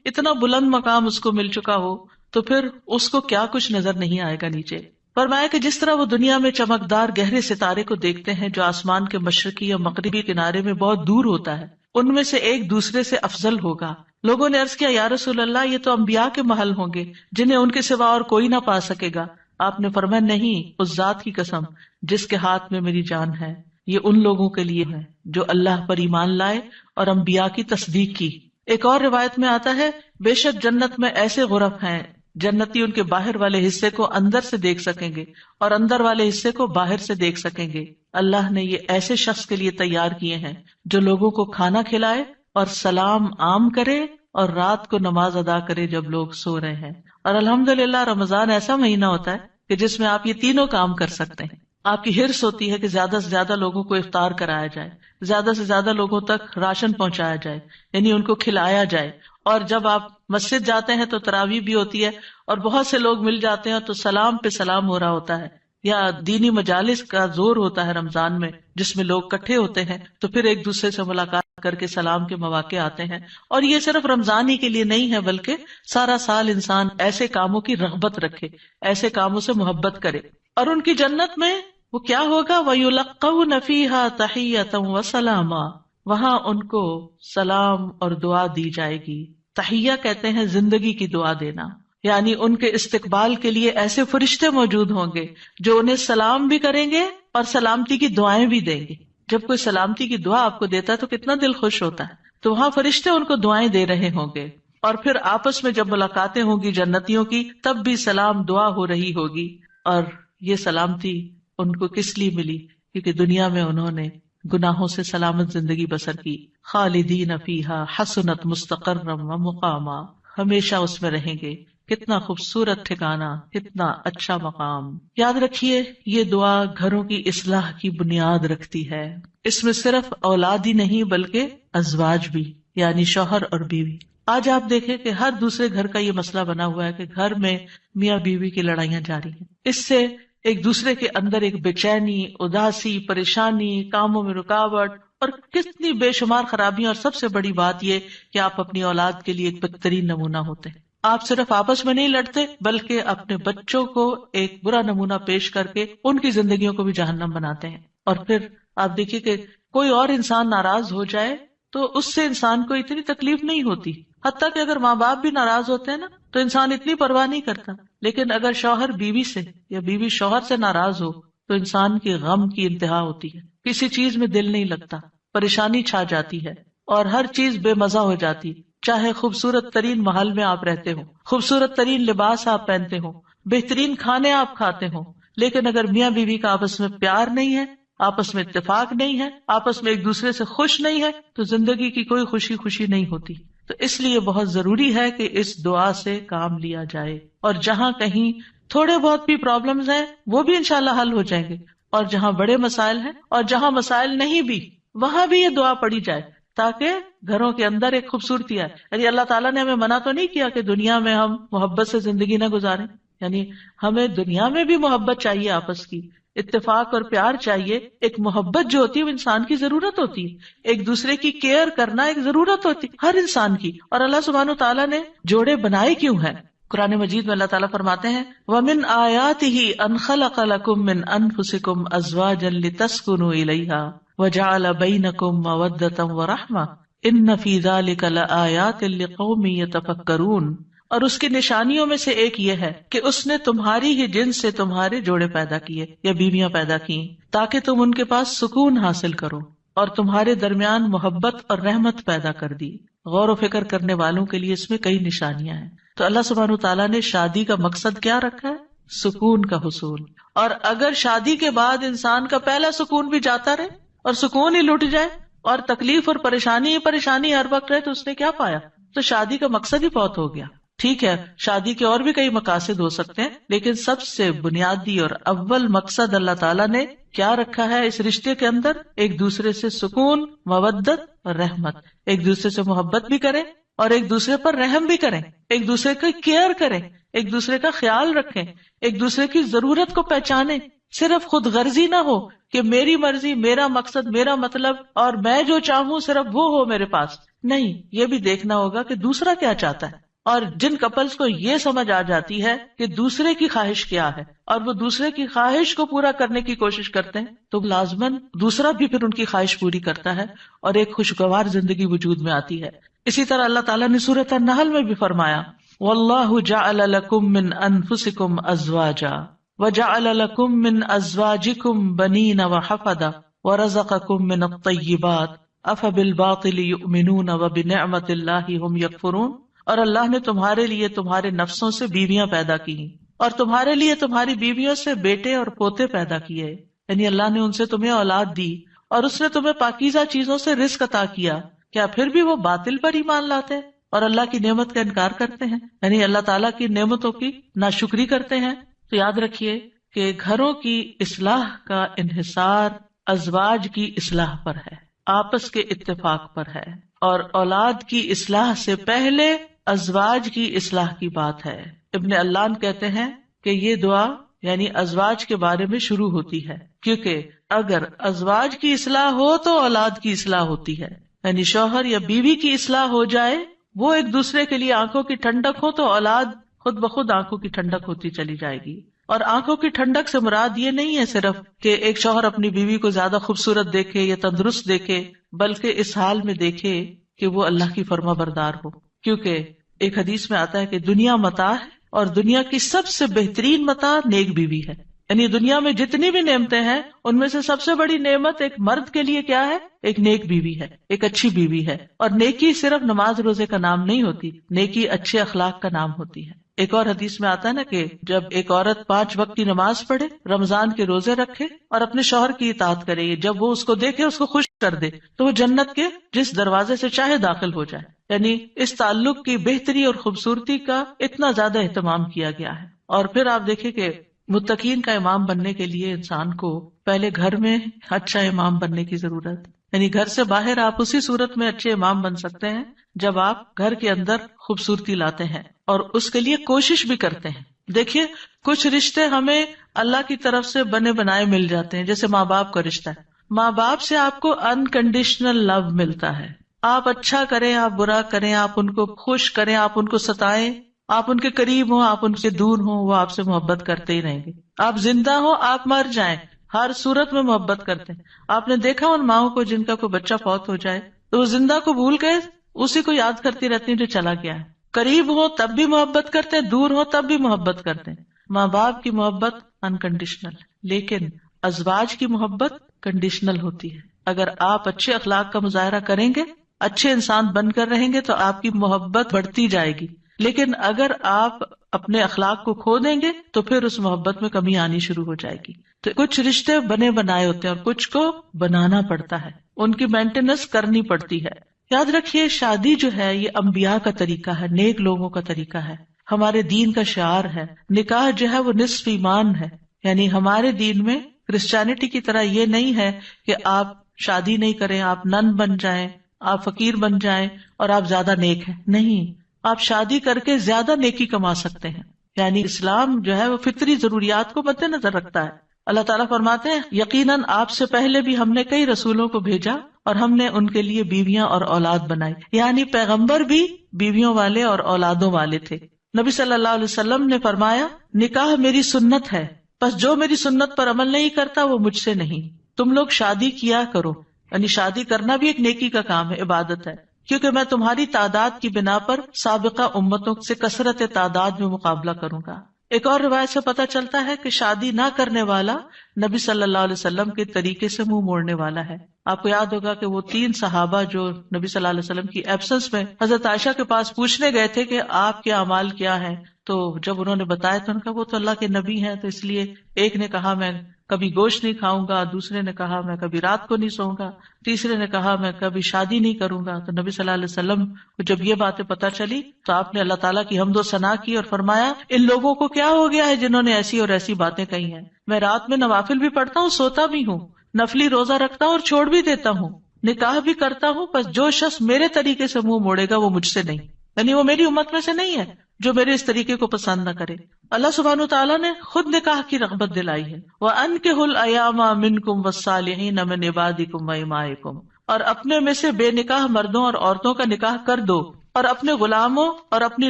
اتنا بلند مقام اس کو مل چکا ہو، تو پھر اس کو کیا کچھ نظر نہیں آئے گا نیچے. فرمایا کہ جس طرح وہ دنیا میں چمکدار گہرے ستارے کو دیکھتے ہیں جو آسمان کے مشرقی یا مغربی کنارے میں بہت دور ہوتا ہے، ان میں سے ایک دوسرے سے افضل ہوگا. لوگوں نے عرض کیا یا رسول اللہ، یہ تو انبیاء کے محل ہوں گے جنہیں ان کے سوا اور کوئی نہ پا سکے گا. آپ نے فرمایا نہیں، اس ذات کی قسم جس کے ہاتھ میں میری جان ہے، یہ ان لوگوں کے لیے ہے جو اللہ پر ایمان لائے اور انبیاء کی تصدیق کی. ایک اور روایت میں آتا ہے بے شک جنت میں ایسے غرف ہیں جنتی ان کے باہر والے حصے کو اندر سے دیکھ سکیں گے اور اندر والے حصے کو باہر سے دیکھ سکیں گے. اللہ نے یہ ایسے شخص کے لیے تیار کیے ہیں جو لوگوں کو کھانا کھلائے اور سلام عام کرے اور رات کو نماز ادا کرے جب لوگ سو رہے ہیں. اور الحمدللہ رمضان ایسا مہینہ ہوتا ہے کہ جس میں آپ یہ تینوں کام کر سکتے ہیں. آپ کی ہرس ہوتی ہے کہ زیادہ سے زیادہ لوگوں کو افطار کرایا جائے، زیادہ سے زیادہ لوگوں تک راشن پہنچایا جائے، یعنی ان کو کھلایا جائے. اور جب آپ مسجد جاتے ہیں تو تراویح بھی ہوتی ہے اور بہت سے لوگ مل جاتے ہیں تو سلام پہ سلام ہو رہا ہوتا ہے. یا دینی مجالس کا زور ہوتا ہے رمضان میں جس میں لوگ اکٹھے ہوتے ہیں تو پھر ایک دوسرے سے ملاقات کر کے سلام کے مواقع آتے ہیں. اور یہ صرف رمضان ہی کے لیے نہیں ہے بلکہ سارا سال انسان ایسے کاموں کی رغبت رکھے، ایسے کاموں سے محبت کرے. اور ان کی جنت میں وہ کیا ہوگا؟ وَيُلَقَّوْنَ فِيهَا تَحِيَّةً وَسَلَامًا، وہاں ان کو سلام اور دعا دی جائے گی. تحیہ کہتے ہیں زندگی کی دعا دینا، یعنی ان کے استقبال کے لیے ایسے فرشتے موجود ہوں گے جو انہیں سلام بھی کریں گے اور سلامتی کی دعائیں بھی دیں گے. جب کوئی سلامتی کی دعا آپ کو دیتا ہے تو کتنا دل خوش ہوتا ہے. تو وہاں فرشتے ان کو دعائیں دے رہے ہوں گے، اور پھر آپس میں جب ملاقاتیں ہوں گی جنتیوں کی تب بھی سلام دعا ہو رہی ہوگی. اور یہ سلامتی ان کو کس لیے ملی؟ کیونکہ دنیا میں انہوں نے گناہوں سے سلامت زندگی بسر کی. خالدین فیہا حسنت مستقرا ومقاما، ہمیشہ اس میں رہیں گے. کتنا خوبصورت ٹھکانہ، کتنا اچھا مقام. یاد رکھیے یہ دعا گھروں کی اصلاح کی بنیاد رکھتی ہے. اس میں صرف اولاد ہی نہیں بلکہ ازواج بھی، یعنی شوہر اور بیوی. آج آپ دیکھیں کہ ہر دوسرے گھر کا یہ مسئلہ بنا ہوا ہے کہ گھر میں میاں بیوی کی لڑائیاں جاری ہیں. اس سے ایک دوسرے کے اندر ایک بے چینی، اداسی، پریشانی، کاموں میں رکاوٹ اور کتنی بے شمار خرابیاں. اور سب سے بڑی بات یہ کہ آپ اپنی اولاد کے لیے ایک بہترین نمونہ ہوتے ہیں. آپ صرف آپس میں نہیں لڑتے بلکہ اپنے بچوں کو ایک برا نمونہ پیش کر کے ان کی زندگیوں کو بھی جہنم بناتے ہیں. اور پھر آپ دیکھیے کہ کوئی اور انسان ناراض ہو جائے تو اس سے انسان کو اتنی تکلیف نہیں ہوتی، حتیٰ کہ اگر ماں باپ بھی ناراض ہوتے ہیں نا تو انسان اتنی پرواہ نہیں کرتا. لیکن اگر شوہر بیوی سے یا بیوی شوہر سے ناراض ہو تو انسان کے غم کی انتہا ہوتی ہے. کسی چیز میں دل نہیں لگتا، پریشانی چھا جاتی ہے اور ہر چیز بے مزہ ہو جاتی. چاہے خوبصورت ترین محل میں آپ رہتے ہو، خوبصورت ترین لباس آپ پہنتے ہو، بہترین کھانے آپ کھاتے ہو، لیکن اگر میاں بیوی کا آپس میں پیار نہیں ہے، آپس میں اتفاق نہیں ہے، آپس میں ایک دوسرے سے خوش نہیں ہے، تو زندگی کی کوئی خوشی نہیں ہوتی. تو اس لیے بہت ضروری ہے کہ اس دعا سے کام لیا جائے، اور جہاں کہیں تھوڑے بہت بھی پرابلمز ہیں وہ بھی انشاءاللہ حل ہو جائیں گے، اور جہاں بڑے مسائل ہیں اور جہاں مسائل نہیں بھی وہاں بھی یہ دعا پڑھی جائے تاکہ گھروں کے اندر ایک خوبصورتی آئے. یعنی اللہ تعالیٰ نے ہمیں منع تو نہیں کیا کہ دنیا میں ہم محبت سے زندگی نہ گزاریں، یعنی ہمیں دنیا میں بھی محبت چاہیے، آپس کی اتفاق اور پیار چاہیے. ایک محبت جو ہوتی ہے وہ انسان کی ضرورت ہوتی ہے، ایک دوسرے کی کیئر کرنا ایک ضرورت ہوتی ہے ہر انسان کی. اور اللہ سبحانہ تعالیٰ نے جوڑے بنائے کیوں ہیں؟ قرآن مجید میں اللہ تعالیٰ فرماتے ہیں وَمِنْ آيَاتِهِ أَنْ خَلَقَ لَكُم مِّنْ أَنفُسِكُمْ أَزْوَاجًا لِتَسْكُنُوا إِلَيْهَا وَجَعَلَ بَيْنَكُم مَّوَدَّةً وَرَحْمَةً إِنَّ فِي ذَلِكَ لَآيَاتٍ لِقَوْمٍ يَتَفَكَّرُونَ. اور اس کی نشانیوں میں سے ایک یہ ہے کہ اس نے تمہاری ہی جنس سے تمہارے جوڑے پیدا کیے یا بیویاں پیدا کی تاکہ تم ان کے پاس سکون حاصل کرو، اور تمہارے درمیان محبت اور رحمت پیدا کر دی. غور و فکر کرنے والوں کے لیے اس میں کئی نشانیاں ہیں. تو اللہ سبحانہ تعالیٰ نے شادی کا مقصد کیا رکھا ہے؟ سکون کا حصول. اور اگر شادی کے بعد انسان کا پہلا سکون بھی جاتا رہے اور سکون ہی لٹ جائے اور تکلیف اور پریشانی ہر وقت رہے تو اس نے کیا پایا؟ تو شادی کا مقصد ہی بہت ہو گیا. ٹھیک ہے، شادی کے اور بھی کئی مقاصد ہو سکتے ہیں، لیکن سب سے بنیادی اور اول مقصد اللہ تعالیٰ نے کیا رکھا ہے اس رشتے کے اندر؟ ایک دوسرے سے سکون، مودت اور رحمت. ایک دوسرے سے محبت بھی کریں اور ایک دوسرے پر رحم بھی کریں، ایک دوسرے کی کیئر کریں، ایک دوسرے کا خیال رکھیں، ایک دوسرے کی ضرورت کو پہچانیں. صرف خود غرضی نہ ہو کہ میری مرضی، میرا مقصد، میرا مطلب اور میں جو چاہوں صرف وہ ہو میرے پاس. نہیں، یہ بھی دیکھنا ہوگا کہ دوسرا کیا چاہتا ہے. اور جن کپلز کو یہ سمجھ آ جاتی ہے کہ دوسرے کی خواہش کیا ہے اور وہ دوسرے کی خواہش کو پورا کرنے کی کوشش کرتے ہیں تو لازماً دوسرا بھی پھر ان کی خواہش پوری کرتا ہے اور ایک خوشگوار زندگی وجود میں آتی ہے. اسی طرح اللہ تعالیٰ نے سورۃ النحل میں بھی فرمایا وَاللَّهُ جَعَلَ لَكُم مِّنْ أَنفُسِكُمْ أَزْوَاجًا وَجَعَلَ لَكُم مِّنْ أَزْوَاجِكُمْ بَنِينَ وَحَفَدَةً وَرَزَقَكُم مِّنَ الطَّيِّبَاتِ أَفَبِالْبَاطِلِ يُؤْمِنُونَ وَبِنِعْمَةِ اللَّهِ هُمْ يَكْفُرُونَ. اور اللہ نے تمہارے لیے تمہارے نفسوں سے بیویاں پیدا کی اور تمہارے لیے تمہاری بیویوں سے بیٹے اور پوتے پیدا کیے، یعنی اللہ نے ان سے تمہیں اولاد دی اور اس نے تمہیں پاکیزہ چیزوں سے رزق عطا کیا. کیا پھر بھی وہ باطل پر ایمان لاتے ہیں اور اللہ کی نعمت کا انکار کرتے ہیں، یعنی اللہ تعالیٰ کی نعمتوں کی ناشکری کرتے ہیں؟ تو یاد رکھیے کہ گھروں کی اصلاح کا انحصار ازواج کی اصلاح پر ہے، آپس کے اتفاق پر ہے، اور اولاد کی اصلاح سے پہلے ازواج کی اصلاح کی بات ہے. ابن علان کہتے ہیں کہ یہ دعا یعنی ازواج کے بارے میں شروع ہوتی ہے، کیونکہ اگر ازواج کی اصلاح ہو تو اولاد کی اصلاح ہوتی ہے. یعنی شوہر یا بیوی کی اصلاح ہو جائے، وہ ایک دوسرے کے لیے آنکھوں کی ٹھنڈک ہو تو اولاد خود بخود آنکھوں کی ٹھنڈک ہوتی چلی جائے گی. اور آنکھوں کی ٹھنڈک سے مراد یہ نہیں ہے صرف کہ ایک شوہر اپنی بیوی کو زیادہ خوبصورت دیکھے یا تندرست دیکھے، بلکہ اس حال میں دیکھے کہ وہ اللہ کی فرما بردار ہو. کیونکہ ایک حدیث میں آتا ہے کہ دنیا متاع ہے اور دنیا کی سب سے بہترین متاع نیک بیوی ہے. یعنی دنیا میں جتنی بھی نعمتیں ہیں ان میں سے سب سے بڑی نعمت ایک مرد کے لیے کیا ہے؟ ایک نیک بیوی ہے، ایک اچھی بیوی ہے. اور نیکی صرف نماز روزے کا نام نہیں ہوتی، نیکی اچھے اخلاق کا نام ہوتی ہے. ایک اور حدیث میں آتا ہے نا کہ جب ایک عورت 5 وقت کی نماز پڑھے، رمضان کے روزے رکھے اور اپنے شوہر کی اطاعت کرے، جب وہ اس کو دیکھے، اس کو خوش کر دے، تو وہ جنت کے جس دروازے سے چاہے داخل ہو جائے. یعنی اس تعلق کی بہتری اور خوبصورتی کا اتنا زیادہ اہتمام کیا گیا ہے. اور پھر آپ دیکھیں کہ متقین کا امام بننے کے لیے انسان کو پہلے گھر میں اچھا امام بننے کی ضرورت، یعنی گھر سے باہر آپ اسی صورت میں اچھے امام بن سکتے ہیں جب آپ گھر کے اندر خوبصورتی لاتے ہیں اور اس کے لیے کوشش بھی کرتے ہیں. دیکھیے کچھ رشتے ہمیں اللہ کی طرف سے بنے بنائے مل جاتے ہیں، جیسے ماں باپ کا رشتہ ہے. ماں باپ سے آپ کو انکنڈیشنل لو ملتا ہے. آپ اچھا کریں، آپ برا کریں، آپ ان کو خوش کریں، آپ ان کو ستائیں، آپ ان کے قریب ہوں، آپ ان سے دور ہوں، وہ آپ سے محبت کرتے ہی رہیں گے. آپ زندہ ہوں، آپ مر جائیں، ہر صورت میں محبت کرتے ہیں. آپ نے دیکھا ان ماؤں کو جن کا کوئی بچہ فوت ہو جائے تو وہ زندہ کو بھول گئے اسی کو یاد کرتی رہتی ہیں جو چلا گیا ہے. قریب ہو تب بھی محبت کرتے ہیں، دور ہو تب بھی محبت کرتے ہیں. ماں باپ کی محبت انکنڈیشنل، لیکن ازواج کی محبت کنڈیشنل ہوتی ہے. اگر آپ اچھے اخلاق کا مظاہرہ کریں گے، اچھے انسان بن کر رہیں گے تو آپ کی محبت بڑھتی جائے گی. لیکن اگر آپ اپنے اخلاق کو کھو دیں گے تو پھر اس محبت میں کمی آنی شروع ہو جائے گی. تو کچھ رشتے بنے بنائے ہوتے ہیں اور کچھ کو بنانا پڑتا ہے، ان کی مینٹیننس کرنی پڑتی ہے. یاد رکھیے شادی جو ہے یہ انبیاء کا طریقہ ہے، نیک لوگوں کا طریقہ ہے، ہمارے دین کا شعار ہے. نکاح جو ہے وہ نصف ایمان ہے، یعنی ہمارے دین میں کرسچینٹی کی طرح یہ نہیں ہے کہ آپ شادی نہیں کریں، آپ نن بن جائیں، آپ فقیر بن جائیں اور آپ زیادہ نیک ہیں. نہیں، آپ شادی کر کے زیادہ نیکی کما سکتے ہیں. یعنی اسلام جو ہے وہ فطری ضروریات کو مد نظر رکھتا ہے. اللہ تعالیٰ فرماتے ہیں یقیناً آپ سے پہلے بھی ہم نے کئی رسولوں کو بھیجا اور ہم نے ان کے لیے بیویاں اور اولاد بنائی. یعنی پیغمبر بھی بیویوں والے اور اولادوں والے تھے. نبی صلی اللہ علیہ وسلم نے فرمایا نکاح میری سنت ہے، بس جو میری سنت پر عمل نہیں کرتا وہ مجھ سے نہیں. تم لوگ شادی کیا کرو، یعنی شادی کرنا بھی ایک نیکی کا کام ہے، عبادت ہے، کیونکہ میں تمہاری تعداد کی بنا پر سابقہ امتوں سے کثرت تعداد میں مقابلہ کروں گا. ایک اور روایت سے پتہ چلتا ہے کہ شادی نہ کرنے والا نبی صلی اللہ علیہ وسلم کے طریقے سے منہ موڑنے والا ہے. آپ کو یاد ہوگا کہ وہ 3 صحابہ جو نبی صلی اللہ علیہ وسلم کی ایبسنس میں حضرت عائشہ کے پاس پوچھنے گئے تھے کہ آپ کے اعمال کیا ہیں، تو جب انہوں نے بتایا تو انہوں نے کہا وہ تو اللہ کے نبی ہیں، تو اس لیے ایک نے کہا میں کبھی گوشت نہیں کھاؤں گا، دوسرے نے کہا میں کبھی رات کو نہیں سوؤں گا، تیسرے نے کہا میں کبھی شادی نہیں کروں گا. تو نبی صلی اللہ علیہ وسلم کو جب یہ باتیں پتہ چلی تو آپ نے اللہ تعالیٰ کی حمد و ثنا کی اور فرمایا ان لوگوں کو کیا ہو گیا ہے جنہوں نے ایسی اور ایسی باتیں کہی ہیں. میں رات میں نوافل بھی پڑھتا ہوں، سوتا بھی ہوں، نفلی روزہ رکھتا ہوں اور چھوڑ بھی دیتا ہوں، نکاح بھی کرتا ہوں، بس جو شخص میرے طریقے سے منہ موڑے گا وہ مجھ سے نہیں، یعنی وہ میری امت میں سے نہیں ہے جو میرے اس طریقے کو پسند نہ کرے. اللہ سبحانہ وتعالیٰ نے خود نکاح کی رغبت دلائی ہے. وَأَنكِحُوا الْأَيَامَ مِنكُمْ وَالصَّالِحِينَ مِنْ عِبَادِكُمْ وَإِمَائِكُمْ، اور اپنے میں سے بے نکاح مردوں اور عورتوں کا نکاح کر دو، اور اپنے غلاموں اور اپنی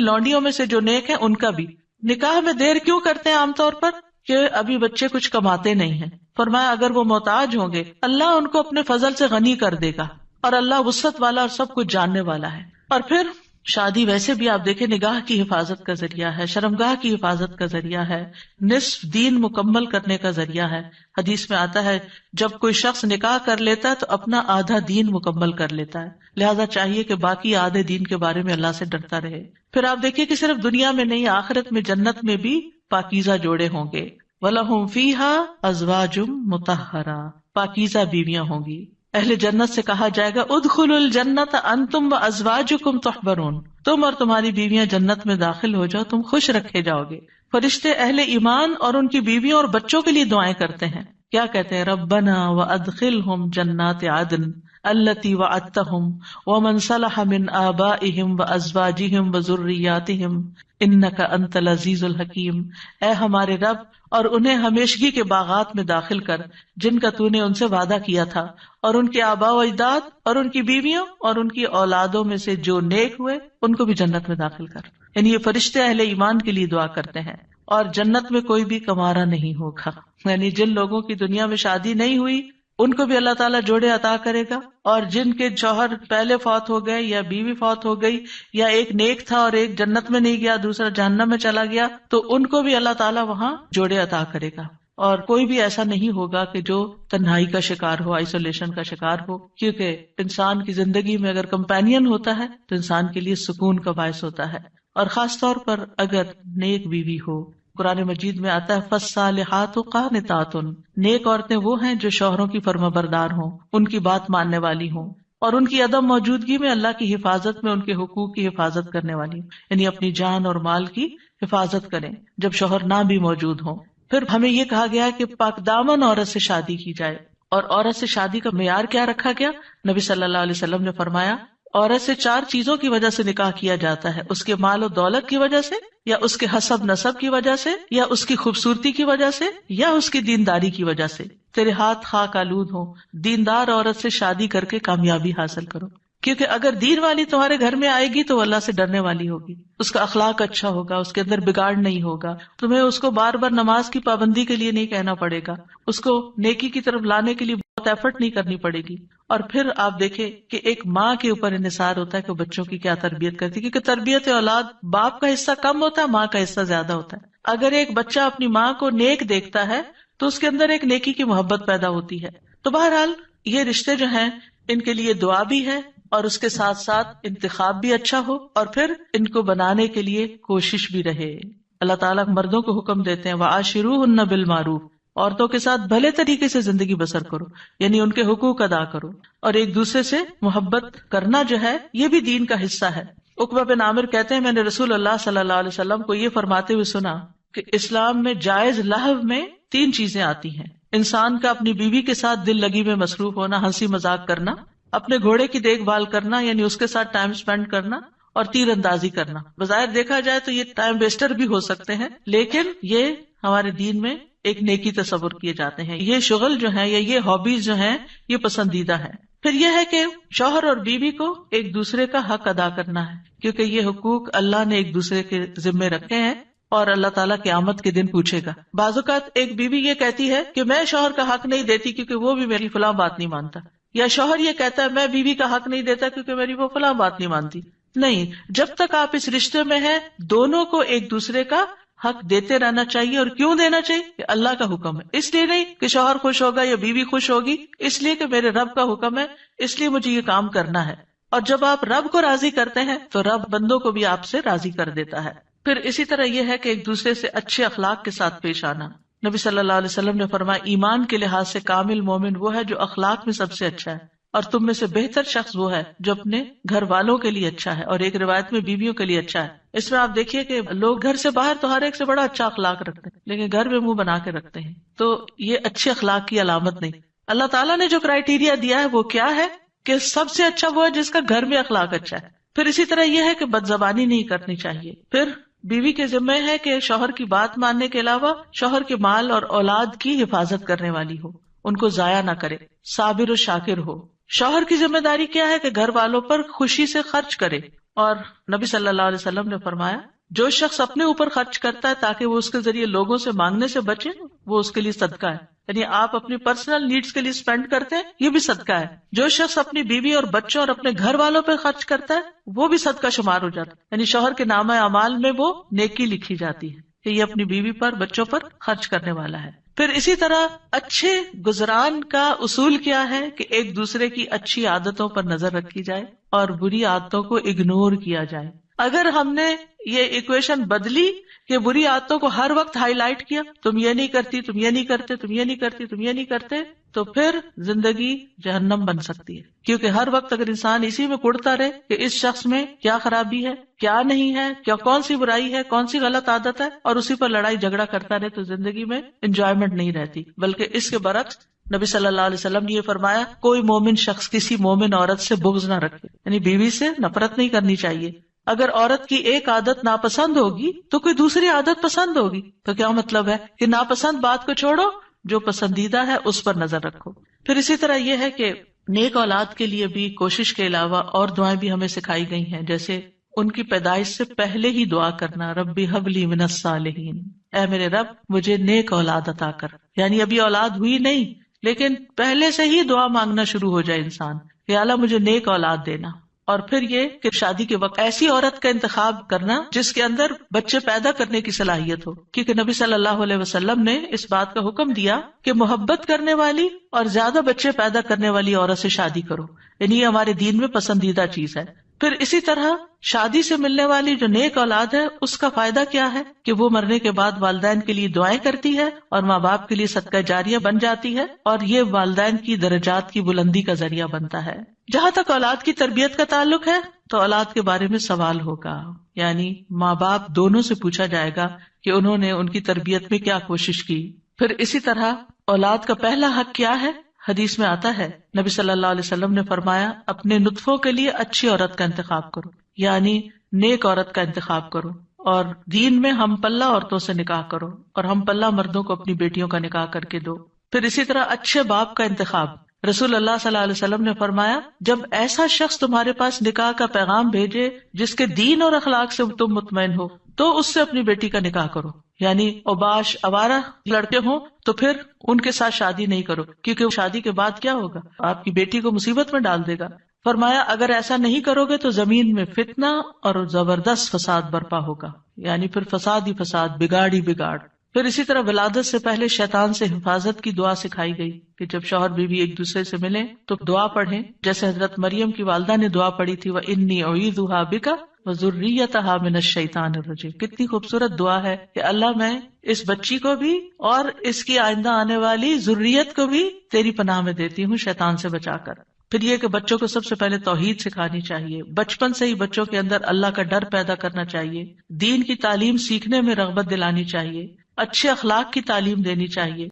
لونڈیوں میں سے جو نیک ہیں ان کا بھی. نکاح میں دیر کیوں کرتے ہیں عام طور پر؟ کہ ابھی بچے کچھ کماتے نہیں ہیں. فرمایا اگر وہ محتاج ہوں گے اللہ ان کو اپنے فضل سے غنی کر دے گا، اور اللہ وسعت والا اور سب کچھ جاننے والا ہے. اور پھر شادی ویسے بھی آپ دیکھیں نگاہ کی حفاظت کا ذریعہ ہے، شرمگاہ کی حفاظت کا ذریعہ ہے، نصف دین مکمل کرنے کا ذریعہ ہے. حدیث میں آتا ہے جب کوئی شخص نکاح کر لیتا ہے تو اپنا آدھا دین مکمل کر لیتا ہے، لہذا چاہیے کہ باقی آدھے دین کے بارے میں اللہ سے ڈرتا رہے. پھر آپ دیکھیے کہ صرف دنیا میں نہیں آخرت میں جنت میں بھی پاکیزہ جوڑے ہوں گے. وَلَهُمْ فِيهَا أَزْوَاجٌ مُطَهَّرَةٌ، پاکیزہ بیویاں ہوں گی. اہل جنت سے کہا جائے گا ادخلوا الجنت انتم وازواجکم تحبرون، تم اور تمہاری بیویاں جنت میں داخل ہو جاؤ، تم خوش رکھے جاؤ گے. فرشتے اہل ایمان اور ان کی بیویوں اور بچوں کے لیے دعائیں کرتے ہیں. کیا کہتے ہیں؟ ربنا وادخلهم جنات عدن التي وعدتهم ومن صلح من آبائهم وازواجهم وذرياتهم انك انت العزیز الحکیم. اے ہمارے رب، اور انہیں ہمیشگی کے باغات میں داخل کر جن کا تو نے ان سے وعدہ کیا تھا، اور ان کے آباء و اجداد اور ان کی بیویوں اور ان کی اولادوں میں سے جو نیک ہوئے ان کو بھی جنت میں داخل کر. یعنی یہ فرشتے اہل ایمان کے لیے دعا کرتے ہیں. اور جنت میں کوئی بھی کمارا نہیں ہوگا، یعنی جن لوگوں کی دنیا میں شادی نہیں ہوئی ان کو بھی اللہ تعالیٰ جوڑے عطا کرے گا، اور جن کے شوہر پہلے فوت ہو گئے یا بیوی فوت ہو گئی، یا ایک نیک تھا اور ایک جنت میں نہیں گیا دوسرا جہنم میں چلا گیا، تو ان کو بھی اللہ تعالیٰ وہاں جوڑے عطا کرے گا. اور کوئی بھی ایسا نہیں ہوگا کہ جو تنہائی کا شکار ہو، آئسولیشن کا شکار ہو، کیونکہ انسان کی زندگی میں اگر کمپینین ہوتا ہے تو انسان کے لیے سکون کا باعث ہوتا ہے. اور خاص طور پر اگر نیک بیوی ہو. قرآن مجید میں آتا ہے فالصالحات قانتات، نیک عورتیں وہ ہیں جو شوہروں کی فرما بردار ہوں، ان کی بات ماننے والی ہوں، اور ان کی عدم موجودگی میں اللہ کی حفاظت میں ان کے حقوق کی حفاظت کرنے والی ہوں، یعنی اپنی جان اور مال کی حفاظت کریں جب شوہر نہ بھی موجود ہوں. پھر ہمیں یہ کہا گیا کہ پاک دامن عورت سے شادی کی جائے. اور عورت سے شادی کا معیار کیا رکھا گیا؟ نبی صلی اللہ علیہ وسلم نے فرمایا عورت سے 4 چیزوں کی وجہ سے نکاح کیا جاتا ہے، اس کے مال و دولت کی وجہ سے، یا اس کے حسب نسب کی وجہ سے، یا اس کی خوبصورتی کی وجہ سے، یا اس کی دینداری کی وجہ سے. تیرے ہاتھ خاک آلود ہوں، دیندار عورت سے شادی کر کے کامیابی حاصل کرو، کیونکہ اگر دین والی تمہارے گھر میں آئے گی تو اللہ سے ڈرنے والی ہوگی، اس کا اخلاق اچھا ہوگا، اس کے اندر بگاڑ نہیں ہوگا، تمہیں اس کو بار بار نماز کی پابندی کے لیے نہیں کہنا پڑے گا، اس کو نیکی کی طرف لانے کے لیے بہت ایفرٹ نہیں کرنی پڑے گی. اور پھر آپ دیکھیں کہ ایک ماں کے اوپر انحصار ہوتا ہے کہ بچوں کی کیا تربیت کرتی ہے، کیونکہ تربیت اولاد باپ کا حصہ کم ہوتا ہے، ماں کا حصہ زیادہ ہوتا ہے. اگر ایک بچہ اپنی ماں کو نیک دیکھتا ہے تو اس کے اندر ایک نیکی کی محبت پیدا ہوتی ہے. تو بہرحال یہ رشتے جو ہیں ان کے لیے دعا بھی ہے، اور اس کے ساتھ ساتھ انتخاب بھی اچھا ہو، اور پھر ان کو بنانے کے لیے کوشش بھی رہے۔ اللہ تعالیٰ مردوں کو حکم دیتے ہیں وَعَاشِرُوهُنَّ بِالْمَعْرُوفِ، عورتوں کے ساتھ بھلے طریقے سے زندگی بسر کرو، یعنی ان کے حقوق ادا کرو، اور ایک دوسرے سے محبت کرنا جو ہے یہ بھی دین کا حصہ ہے۔ عقبہ بن عامر کہتے ہیں میں نے رسول اللہ صلی اللہ علیہ وسلم کو یہ فرماتے ہوئے سنا کہ اسلام میں جائز لہو میں 3 چیزیں آتی ہیں: انسان کا اپنی بیوی کے ساتھ دل لگی میں مصروف ہونا، ہنسی مذاق کرنا، اپنے گھوڑے کی دیکھ بھال کرنا یعنی اس کے ساتھ ٹائم سپینڈ کرنا، اور تیر اندازی کرنا۔ بظاہر دیکھا جائے تو یہ ٹائم ویسٹر بھی ہو سکتے ہیں، لیکن یہ ہمارے دین میں ایک نیکی تصور کیے جاتے ہیں۔ یہ شغل جو ہیں یا یہ ہابیز جو ہیں یہ پسندیدہ ہیں۔ پھر یہ ہے کہ شوہر اور بیوی کو ایک دوسرے کا حق ادا کرنا ہے، کیونکہ یہ حقوق اللہ نے ایک دوسرے کے ذمے رکھے ہیں اور اللہ تعالیٰ قیامت کے دن پوچھے گا۔ بعض اوقات ایک بیوی یہ کہتی ہے کہ میں شوہر کا حق نہیں دیتی کیونکہ وہ بھی میری فلاں بات نہیں مانتا، یا شوہر یہ کہتا ہے میں بیوی کا حق نہیں دیتا کیونکہ میری وہ فلاں بات نہیں مانتی۔ نہیں، جب تک آپ اس رشتے میں ہیں دونوں کو ایک دوسرے کا حق دیتے رہنا چاہیے۔ اور کیوں دینا چاہیے؟ کہ اللہ کا حکم ہے، اس لیے نہیں کہ شوہر خوش ہوگا یا بیوی خوش ہوگی، اس لیے کہ میرے رب کا حکم ہے، اس لیے مجھے یہ کام کرنا ہے۔ اور جب آپ رب کو راضی کرتے ہیں تو رب بندوں کو بھی آپ سے راضی کر دیتا ہے۔ پھر اسی طرح یہ ہے کہ ایک دوسرے سے اچھے اخلاق کے ساتھ پیش آنا۔ نبی صلی اللہ علیہ وسلم نے فرمایا ایمان کے لحاظ سے کامل مومن وہ ہے جو اخلاق میں سب سے اچھا ہے، اور تم میں سے بہتر شخص وہ ہے جو اپنے گھر والوں کے لیے اچھا ہے، اور ایک روایت میں بیویوں کے لیے اچھا ہے۔ اس میں آپ دیکھیے کہ لوگ گھر سے باہر تو ہر ایک سے بڑا اچھا اخلاق رکھتے ہیں، لیکن گھر میں منہ بنا کے رکھتے ہیں، تو یہ اچھے اخلاق کی علامت نہیں۔ اللہ تعالیٰ نے جو کرائیٹیریا دیا ہے وہ کیا ہے کہ سب سے اچھا وہ ہے جس کا گھر میں اخلاق اچھا ہے۔ پھر اسی طرح یہ ہے کہ بدزبانی نہیں کرنی چاہیے۔ پھر بیوی کے ذمہ ہے کہ شوہر کی بات ماننے کے علاوہ شوہر کے مال اور اولاد کی حفاظت کرنے والی ہو، ان کو ضائع نہ کرے، صابر و شاکر ہو۔ شوہر کی ذمہ داری کیا ہے کہ گھر والوں پر خوشی سے خرچ کرے، اور نبی صلی اللہ علیہ وسلم نے فرمایا جو شخص اپنے اوپر خرچ کرتا ہے تاکہ وہ اس کے ذریعے لوگوں سے مانگنے سے بچے وہ اس کے لیے صدقہ ہے، یعنی آپ اپنی پرسنل نیڈز کے لیے اسپینڈ کرتے ہیں یہ بھی صدقہ ہے۔ جو شخص اپنی بیوی اور بچوں اور اپنے گھر والوں پہ خرچ کرتا ہے وہ بھی صدقہ شمار ہو جاتا ہے، یعنی شوہر کے نامہ اعمال میں وہ نیکی لکھی جاتی ہے کہ یہ اپنی بیوی پر بچوں پر خرچ کرنے والا ہے۔ پھر اسی طرح اچھے گزران کا اصول کیا ہے کہ ایک دوسرے کی اچھی عادتوں پر نظر رکھی جائے اور بری عادتوں کو اگنور کیا جائے۔ اگر ہم نے یہ ایکویشن بدلی کہ بری عادتوں کو ہر وقت ہائی لائٹ کیا، تم یہ نہیں کرتی، تم یہ نہیں کرتے، تم یہ نہیں کرتی، تم یہ نہیں کرتے، تو پھر زندگی جہنم بن سکتی ہے۔ کیونکہ ہر وقت اگر انسان اسی میں کڑتا رہے کہ اس شخص میں کیا خرابی ہے، کیا نہیں ہے، کیا کون سی برائی ہے، کون سی غلط عادت ہے، اور اسی پر لڑائی جھگڑا کرتا رہے، تو زندگی میں انجوائمنٹ نہیں رہتی، بلکہ اس کے برعکس نبی صلی اللہ علیہ وسلم نے یہ فرمایا کوئی مومن شخص کسی مومن عورت سے بغض نہ رکھے، یعنی بیوی سے نفرت نہیں کرنی چاہیے۔ اگر عورت کی ایک عادت ناپسند ہوگی تو کوئی دوسری عادت پسند ہوگی، تو کیا مطلب ہے کہ ناپسند بات کو چھوڑو، جو پسندیدہ ہے اس پر نظر رکھو۔ پھر اسی طرح یہ ہے کہ نیک اولاد کے لیے بھی کوشش کے علاوہ اور دعائیں بھی ہمیں سکھائی گئی ہیں، جیسے ان کی پیدائش سے پہلے ہی دعا کرنا، ربی حب لی من الصالحین، اے میرے رب مجھے نیک اولاد عطا کر، یعنی ابھی اولاد ہوئی نہیں لیکن پہلے سے ہی دعا مانگنا شروع ہو جائے انسان کہ اللہ مجھے نیک اولاد دینا۔ اور پھر یہ کہ شادی کے وقت ایسی عورت کا انتخاب کرنا جس کے اندر بچے پیدا کرنے کی صلاحیت ہو، کیونکہ نبی صلی اللہ علیہ وسلم نے اس بات کا حکم دیا کہ محبت کرنے والی اور زیادہ بچے پیدا کرنے والی عورت سے شادی کرو، یعنی یہ ہمارے دین میں پسندیدہ چیز ہے۔ پھر اسی طرح شادی سے ملنے والی جو نیک اولاد ہے اس کا فائدہ کیا ہے کہ وہ مرنے کے بعد والدین کے لیے دعائیں کرتی ہے اور ماں باپ کے لیے صدقہ جاریہ بن جاتی ہے، اور یہ والدین کی درجات کی بلندی کا ذریعہ بنتا ہے۔ جہاں تک اولاد کی تربیت کا تعلق ہے تو اولاد کے بارے میں سوال ہوگا، یعنی ماں باپ دونوں سے پوچھا جائے گا کہ انہوں نے ان کی تربیت میں کیا کوشش کی۔ پھر اسی طرح اولاد کا پہلا حق کیا ہے؟ حدیث میں آتا ہے نبی صلی اللہ علیہ وسلم نے فرمایا اپنے نطفوں کے لیے اچھی عورت کا انتخاب کرو، یعنی نیک عورت کا انتخاب کرو، اور دین میں ہم پلہ عورتوں سے نکاح کرو، اور ہم پلہ مردوں کو اپنی بیٹیوں کا نکاح کر کے دو۔ پھر اسی طرح اچھے باپ کا انتخاب، رسول اللہ صلی اللہ علیہ وسلم نے فرمایا جب ایسا شخص تمہارے پاس نکاح کا پیغام بھیجے جس کے دین اور اخلاق سے تم مطمئن ہو تو اس سے اپنی بیٹی کا نکاح کرو، یعنی اوباش آوارہ لڑکے ہوں تو پھر ان کے ساتھ شادی نہیں کرو، کیونکہ شادی کے بعد کیا ہوگا، آپ کی بیٹی کو مصیبت میں ڈال دے گا۔ فرمایا اگر ایسا نہیں کرو گے تو زمین میں فتنہ اور زبردست فساد برپا ہوگا، یعنی پھر فساد ہی فساد، بگاڑ ہی بگاڑ۔ پھر اسی طرح ولادت سے پہلے شیطان سے حفاظت کی دعا سکھائی گئی کہ جب شوہر بیوی ایک دوسرے سے ملیں تو دعا پڑھیں، جیسے حضرت مریم کی والدہ نے دعا پڑھی تھی وَإِنِّي أُعِيذُهَا بِكَ وَذُرِّيَّتَهَا مِنَ الشَّيْطَانِ الرَّجِيمِ۔ کتنی خوبصورت دعا ہے کہ اللہ میں اس بچی کو بھی اور اس کی آئندہ آنے والی ذریت کو بھی تیری پناہ میں دیتی ہوں شیطان سے بچا کر۔ پھر یہ کہ بچوں کو سب سے پہلے توحید سکھانی چاہیے، بچپن سے ہی بچوں کے اندر اللہ کا ڈر پیدا کرنا چاہیے، دین کی تعلیم سیکھنے میں رغبت دلانی چاہیے، اچھے اخلاق کی تعلیم دینی چاہیے،